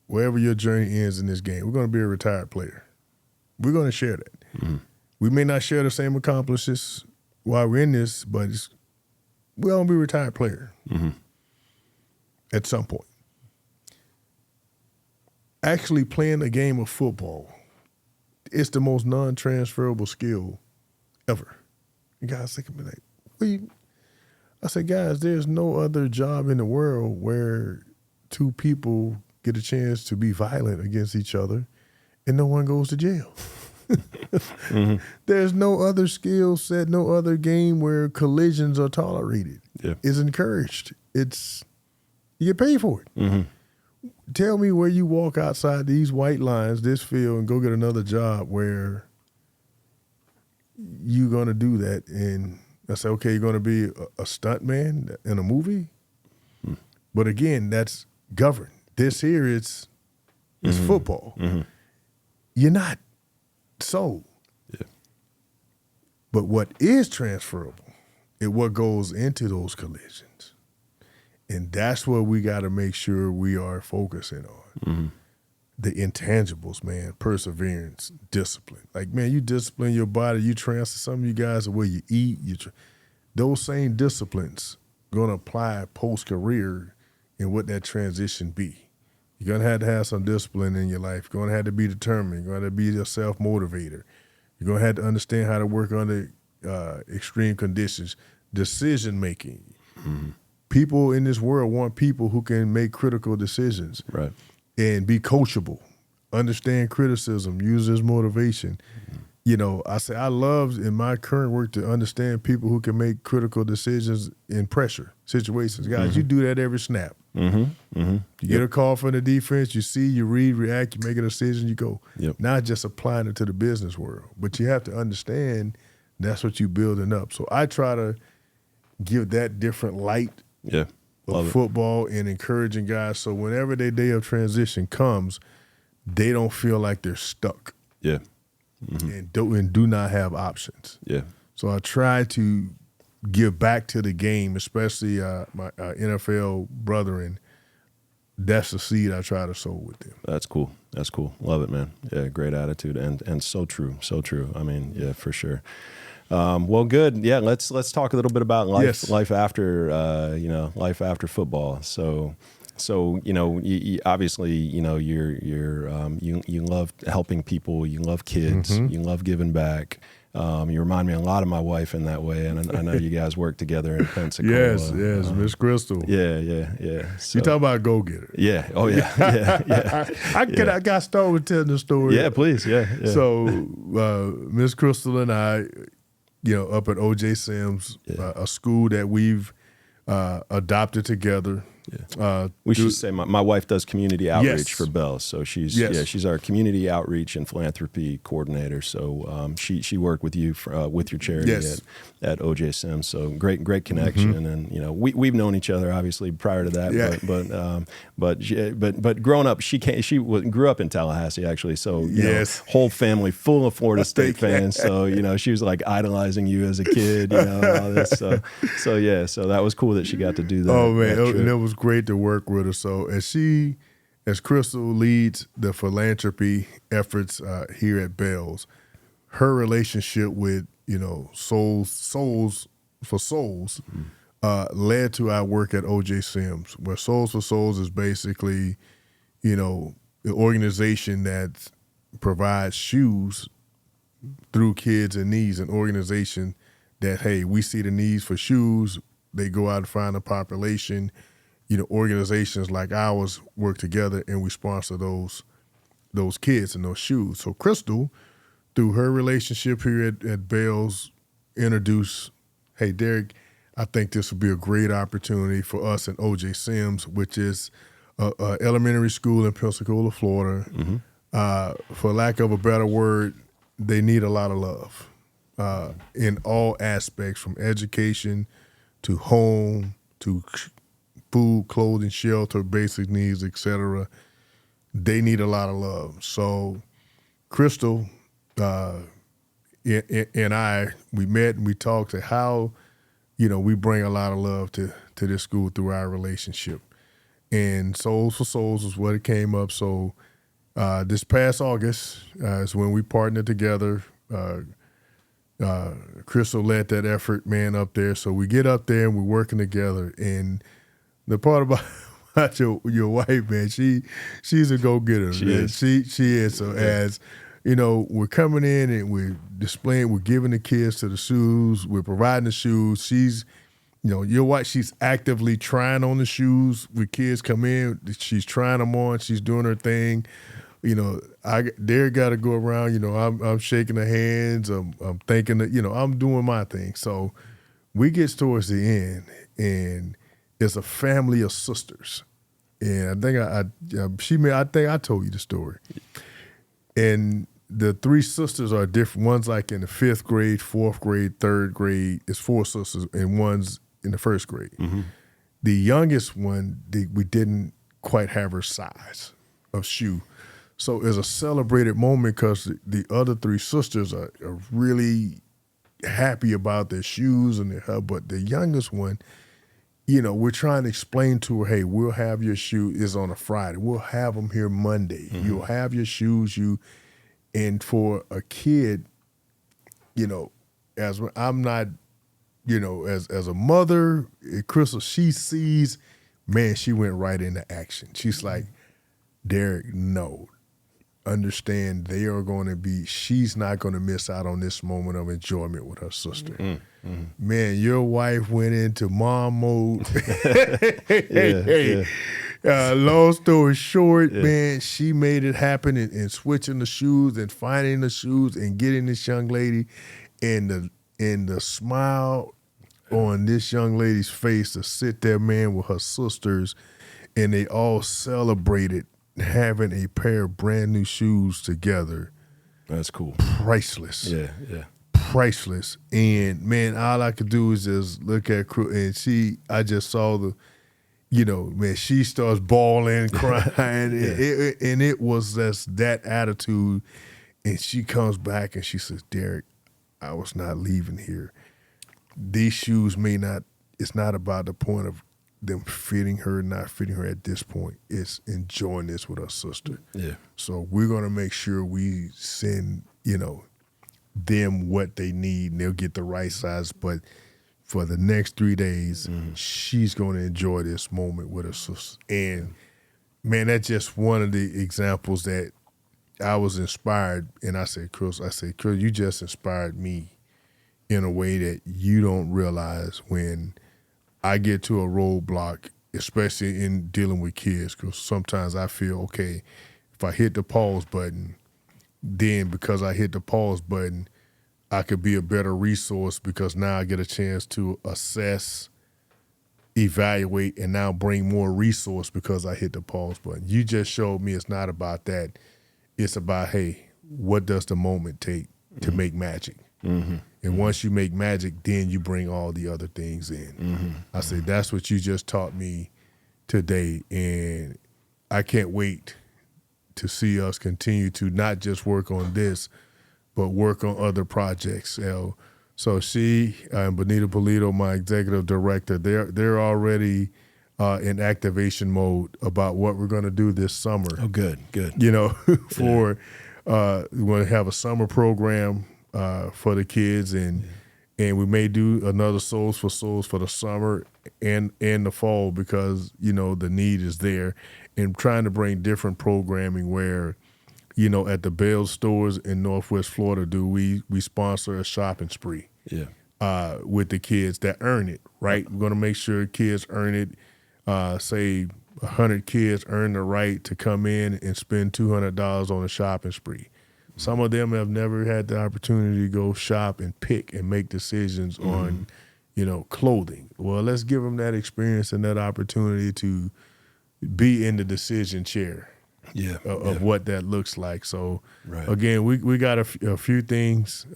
wherever your journey ends in this game, we're going to be a retired player. We're going to share that. Mm-hmm. We may not share the same accomplishments while we're in this, but we're going to be a retired player at some point. Actually playing a game of football, it's the most non-transferable skill ever. And guys think of me like, I said, guys, there's no other job in the world where two people get a chance to be violent against each other and no one goes to jail. There's no other skill set, no other game where collisions are tolerated. Yeah. It's encouraged. You get paid for it. Tell me where you walk outside these white lines, this field, and go get another job where you're going to do that. And I say, okay, you're going to be a stunt man in a movie? But again, that's governed. This here, it's football. You're not sold. Yeah. But what is transferable is what goes into those collisions. And that's what we got to make sure we are focusing on. The intangibles, man, perseverance, discipline. Like, man, you discipline your body, you transfer some of you guys the way you eat. Those same disciplines going to apply post-career and what that transition be. You're going to have some discipline in your life. You're going to have to be determined. You're going to be a self-motivator. You're going to have to understand how to work under extreme conditions. Decision-making. People in this world want people who can make critical decisions. Right. And be coachable, understand criticism, use as motivation. I say I love in my current work to understand people who can make critical decisions in pressure situations. Guys, you do that every snap. You get a call from the defense, you see, you read, react, you make a decision, you go. Not just applying it to the business world, but you have to understand that's what you're building up. So I try to give that different light of football and encouraging guys so whenever their day of transition comes, they don't feel like they're stuck. And do not have options. So I try to give back to the game, especially my NFL brethren. That's the seed I try to sow with them. That's cool. Love it, man. Yeah, great attitude and so true. I mean, yeah, for sure. Well, good. Yeah, let's talk a little bit about life after life after football. So you obviously you love helping people, you love kids, you love giving back. You remind me a lot of my wife in that way, and I know you guys work together in Pensacola. Yes, Miss Crystal. Yeah. So, you talk about a go-getter. Yeah. Oh yeah. I got started with telling the story. Yeah, please. Yeah. So Miss Crystal and I, up at O.J. Sims, a school that we've adopted together. We should say my wife does community outreach for Bealls, so she's our community outreach and philanthropy coordinator. So she worked with you with your charity at OJ Sims. So great connection, and we've known each other obviously prior to that. But growing up, she grew up in Tallahassee actually. So whole family full of Florida State fans. So she was like idolizing you as a kid, and all this. So that was cool that she got to do that. Oh man, it was great to work with her. So as Crystal leads the philanthropy efforts here at Bealls, her relationship with Souls for Souls led to our work at OJ Sims, where Souls for Souls is basically the organization that provides shoes through kids in needs, an organization that, hey, we see the needs for shoes. They go out and find a population. Organizations like ours work together and we sponsor those kids and those shoes. So Crystal, through her relationship here at Bealls, introduced, hey, Derrick, I think this would be a great opportunity for us and O.J. Sims, which is a elementary school in Pensacola, Florida. For lack of a better word, they need a lot of love in all aspects, from education to home to food, clothing, shelter, basic needs, etc. They need a lot of love. So Crystal and I, we met and we talked to how, we bring a lot of love to this school through our relationship. And Souls for Souls is what it came up. So this past August is when we partnered together. Crystal led that effort, man, up there. So we get up there and we're working together. And the part about your wife, man, she's a go-getter. She is. So as we're coming in and we're displaying, we're giving the kids to the shoes, we're providing the shoes. She's, your wife, she's actively trying on the shoes. When kids come in, she's trying them on. She's doing her thing. Derrick got to go around. I'm shaking her hands. I'm thinking that, I'm doing my thing. So we get towards the end, and it's a family of sisters. And I think I told you the story. And the three sisters are different. One's like in the 5th grade, 4th grade, 3rd grade. It's 4 sisters, and one's in the 1st grade. The youngest one, we didn't quite have her size of shoe. So it's a celebrated moment because the other 3 sisters are really happy about their shoes and but the youngest one, we're trying to explain to her, hey, we'll have your shoe is on a Friday. We'll have them here Monday. You'll have your shoes. And for a kid, as I'm not, as a mother, Crystal, she sees, man, she went right into action. She's like, Derrick, no. Understand she's not going to miss out on this moment of enjoyment with her sister. Man, your wife went into mom mode. Long story short, man, she made it happen and switching the shoes and finding the shoes and getting this young lady, and the smile on this young lady's face to sit there, man, with her sisters, and they all celebrated having a pair of brand new shoes together. That's cool. Priceless. Yeah. Priceless. And man, all I could do is just look at and I just saw man, she starts bawling, crying, and it was just that attitude. And she comes back and she says, Derrick, I was not leaving here. These shoes it's not about the point of them fitting her, not fitting her at this point. It's enjoying this with her sister. Yeah. So we're going to make sure we send, them what they need, and they'll get the right size. But for the next 3 days, she's going to enjoy this moment with her sister. And, man, that's just one of the examples that I was inspired. And I said, Chris, you just inspired me in a way that you don't realize when I get to a roadblock, especially in dealing with kids, because sometimes I feel, okay, if I hit the pause button, then because I hit the pause button, I could be a better resource because now I get a chance to assess, evaluate, and now bring more resource because I hit the pause button. You just showed me it's not about that. It's about, hey, what does the moment take to make magic? And once you make magic, then you bring all the other things in. I say, that's what you just taught me today. And I can't wait to see us continue to not just work on this, but work on other projects. So she and Benita Polito, my executive director, they're already in activation mode about what we're going to do this summer. Oh, good. We're going to have a summer program for the kids, and we may do another Souls for Souls for the summer and the fall because, the need is there, and trying to bring different programming where, at the Bealls stores in Northwest Florida, we sponsor a shopping spree with the kids that earn it, right? We're going to make sure kids earn it. Say 100 kids earn the right to come in and spend $200 on a shopping spree. Some of them have never had the opportunity to go shop and pick and make decisions on, clothing. Well, let's give them that experience and that opportunity to be in the decision chair of what that looks like. So, again, we got a few things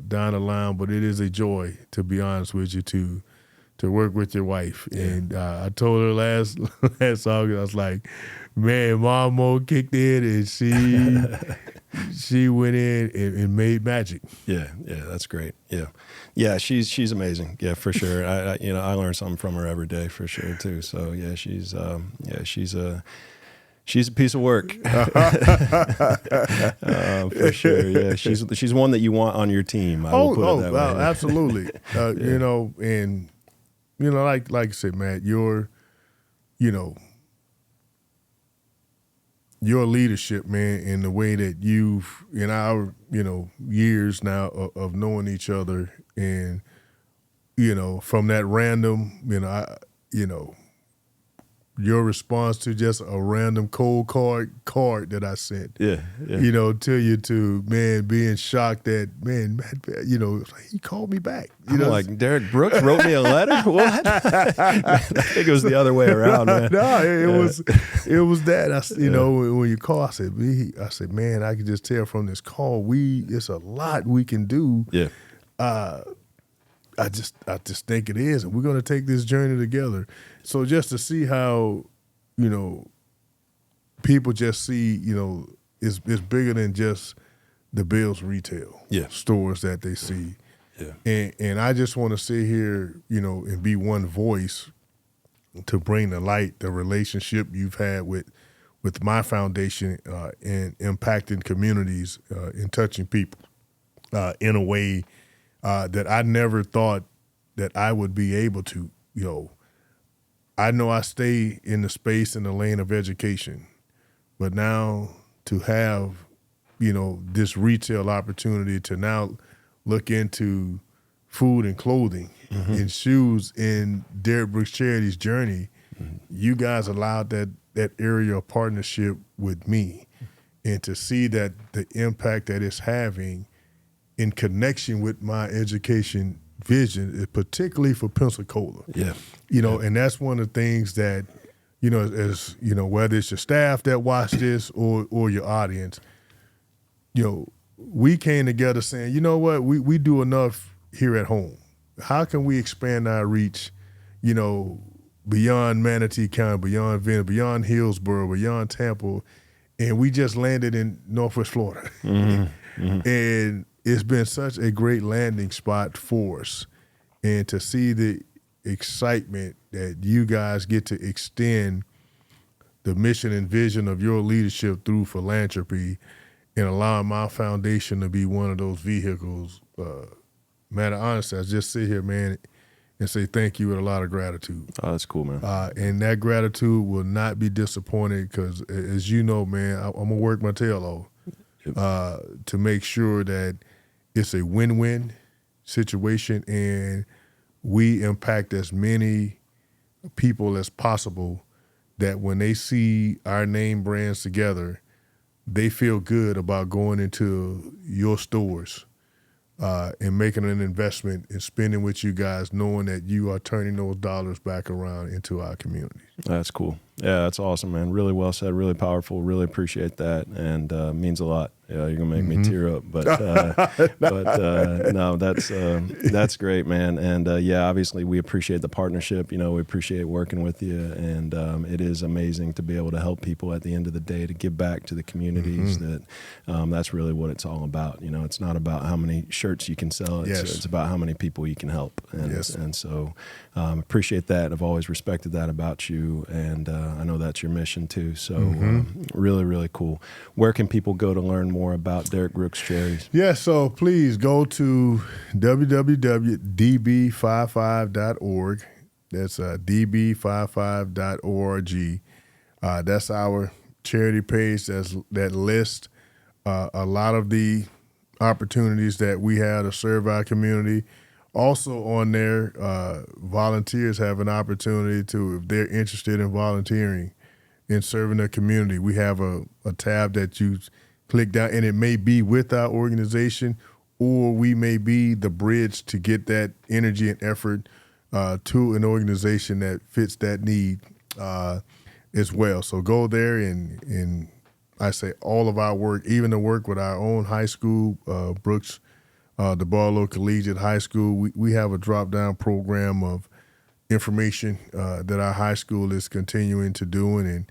down the line, but it is a joy, to be honest with you, to work with your wife. Yeah. And I told her last August, I was like, man, Mama kicked in and she went in and made magic. Yeah, that's great. Yeah, she's amazing. Yeah, for sure. I learn something from her every day for sure too. So yeah, she's a piece of work. For sure. Yeah, she's one that you want on your team. I will put it that way. Absolutely. And like I said, Matt, your leadership, man, in the way that you've, in our, years now of knowing each other, and, from that random, your response to just a random cold card that I sent, tell you to, man, being shocked that, man, he called me back. Like, Derrick Brooks wrote me a letter? What? I think it was the other way around, man. No, it was that. When you call, I said, man, I can just tell from this call, it's a lot we can do. Yeah. I just think it is, and we're going to take this journey together. So just to see how, people just see, it's bigger than just the Bills retail stores that they see. Yeah. And I just want to sit here, and be one voice to bring to light the relationship you've had with my foundation and impacting communities and touching people in a way that I never thought that I would be able to. I know I stay in the space and the lane of education, but now to have, this retail opportunity to now look into food and clothing and shoes in Derrick Brooks Charities journey, you guys allowed that area of partnership with me, and to see that the impact that it's having in connection with my education vision, particularly for Pensacola. Yeah. And that's one of the things that, as whether it's your staff that watch this or your audience, we came together saying, you know what, we do enough here at home. How can we expand our reach, beyond Manatee County, beyond Venice, beyond Hillsborough, beyond Tampa, and we just landed in Northwest Florida. And it's been such a great landing spot for us. And to see the excitement that you guys get to extend the mission and vision of your leadership through philanthropy and allowing my foundation to be one of those vehicles, man, honestly, I just sit here, man, and say thank you with a lot of gratitude. Oh, that's cool, man. And that gratitude will not be disappointed because, as you know, man, I'm going to work my tail off to make sure that it's a win-win situation and we impact as many people as possible, that when they see our name brands together, they feel good about going into your stores and making an investment and spending with you guys, knowing that you are turning those dollars back around into our community. That's cool. Yeah, that's awesome, man. Really well said, really powerful. Really appreciate that, and means a lot. Yeah, you're gonna make me tear up, but no, that's great, man. And obviously we appreciate the partnership. We appreciate working with you, and it is amazing to be able to help people at the end of the day, to give back to the communities. That's really what it's all about. It's not about how many shirts you can sell. It's about how many people you can help. And so appreciate that. I've always respected that about you, and I know that's your mission too. So really, really cool. Where can people go to learn more about Derrick Brooks Charities? Yeah, so please go to www.db55.org. That's db55.org. That's our charity page that lists a lot of the opportunities that we have to serve our community. Also on there, volunteers have an opportunity to, if they're interested in volunteering in serving their community, we have a tab that you click down, and it may be with our organization, or we may be the bridge to get that energy and effort to an organization that fits that need as well. So go there and I say all of our work, even the work with our own high school, Brooks, the Barlow Collegiate High School, we have a drop-down program of information that our high school is continuing to do. And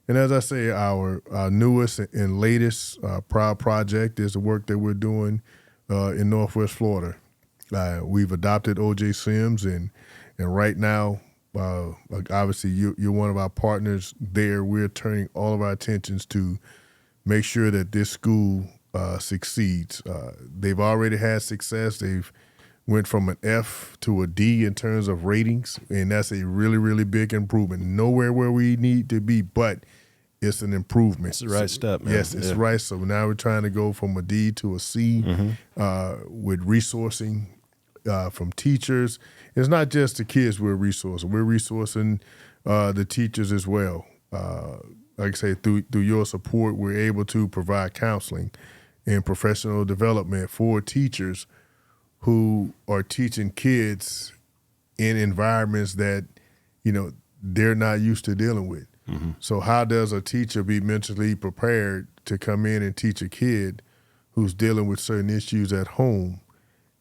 as I say, our newest and latest proud project is the work that we're doing in Northwest Florida. We've adopted O.J. Sims, and right now, obviously, you're one of our partners there. We're turning all of our attentions to make sure that this school succeeds. They've already had success. They've went from an F to a D in terms of ratings, and that's a really, really big improvement. Nowhere where we need to be, but it's an improvement. It's the right step, man. Yes, it's right. So now we're trying to go from a D to a C with resourcing from teachers. It's not just the kids we're resourcing. We're resourcing the teachers as well. Like I say, through your support, we're able to provide counseling and professional development for teachers who are teaching kids in environments that, they're not used to dealing with. So how does a teacher be mentally prepared to come in and teach a kid who's dealing with certain issues at home?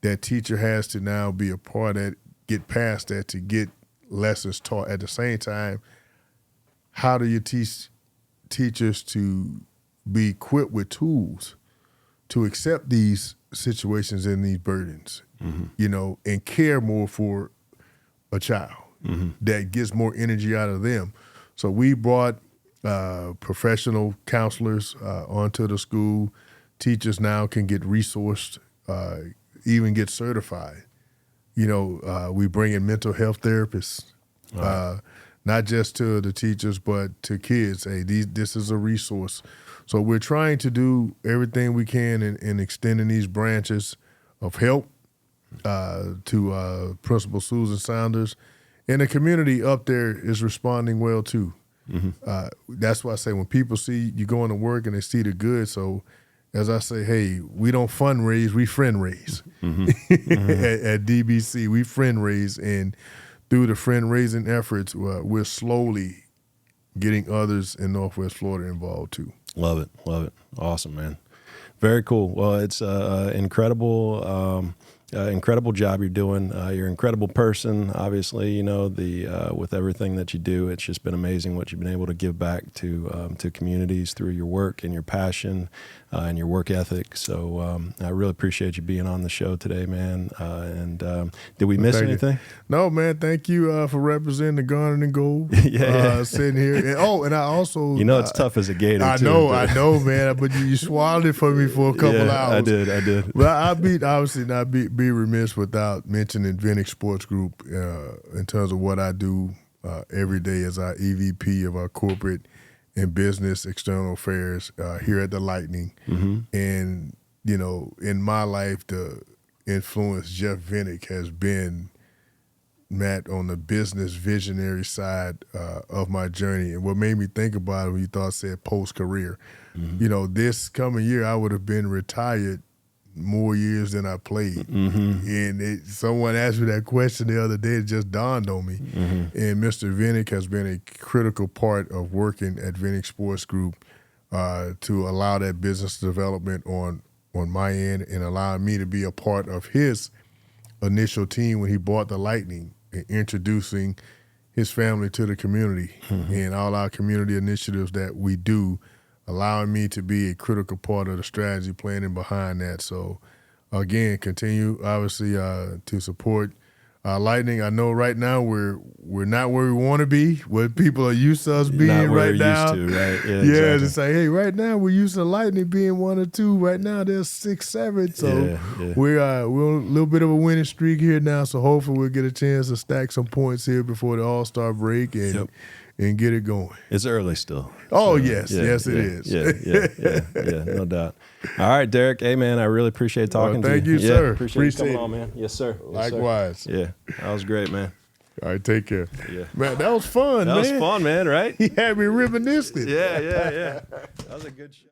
That teacher has to now be a part of that, get past that to get lessons taught. At the same time, how do you teach teachers to be equipped with tools to accept these situations and these burdens, and care more for a child that gets more energy out of them? So we brought professional counselors onto the school. Teachers now can get resourced, even get certified. We bring in mental health therapists, not just to the teachers, but to kids. Hey, this is a resource. So we're trying to do everything we can in extending these branches of help to Principal Susan Saunders. And the community up there is responding well, too. That's why I say when people see you going to work and they see the good, so as I say, hey, we don't fundraise, we friend raise. At DBC, we friend raise, and through the friend raising efforts, we're slowly getting others in Northwest Florida involved too. Love it. Awesome, man. Very cool. Well, it's incredible job you're doing. You're an incredible person. Obviously, with everything that you do, it's just been amazing what you've been able to give back to communities through your work and your passion and your work ethic. So I really appreciate you being on the show today, man. Did we miss anything? No, man. Thank you for representing the Garnet and Gold. Sitting here. And I also, it's tough as a Gator. I know, man. But you swallowed it for me for a couple hours. I did. But I'd obviously not be remiss without mentioning Vinnick Sports Group in terms of what I do every day as our EVP of our corporate and business external affairs here at the Lightning. And, in my life, the influence Jeff Vinnick has been, Matt, on the business visionary side of my journey. And what made me think about it when you said post-career, this coming year I would have been retired more years than I played. And someone asked me that question the other day. It just dawned on me. And Mr. Vinnick has been a critical part of working at Vinnick Sports Group to allow that business development on my end and allowing me to be a part of his initial team when he bought the Lightning and introducing his family to the community and all our community initiatives that we do, allowing me to be a critical part of the strategy planning behind that. So, again, continue, obviously, to support Lightning. I know right now we're not where we want to be, where people are used to us being right now. Used to, right? Yeah, to say, hey, right now we're used to Lightning being 1 or 2. Right now there's 6, 7. So we're on a little bit of a winning streak here now. So hopefully we'll get a chance to stack some points here before the All-Star break and get it going. It's early still. Oh, so, yes, it is. Yeah, no doubt. All right, Derrick. Hey, man, I really appreciate talking to you. Thank you, sir. Appreciate you coming on, man. Yes, sir. Likewise. Yeah, that was great, man. All right, take care. Yeah. Man, that was fun, That was fun, man, right? He had me reminiscing. Yeah. That was a good show.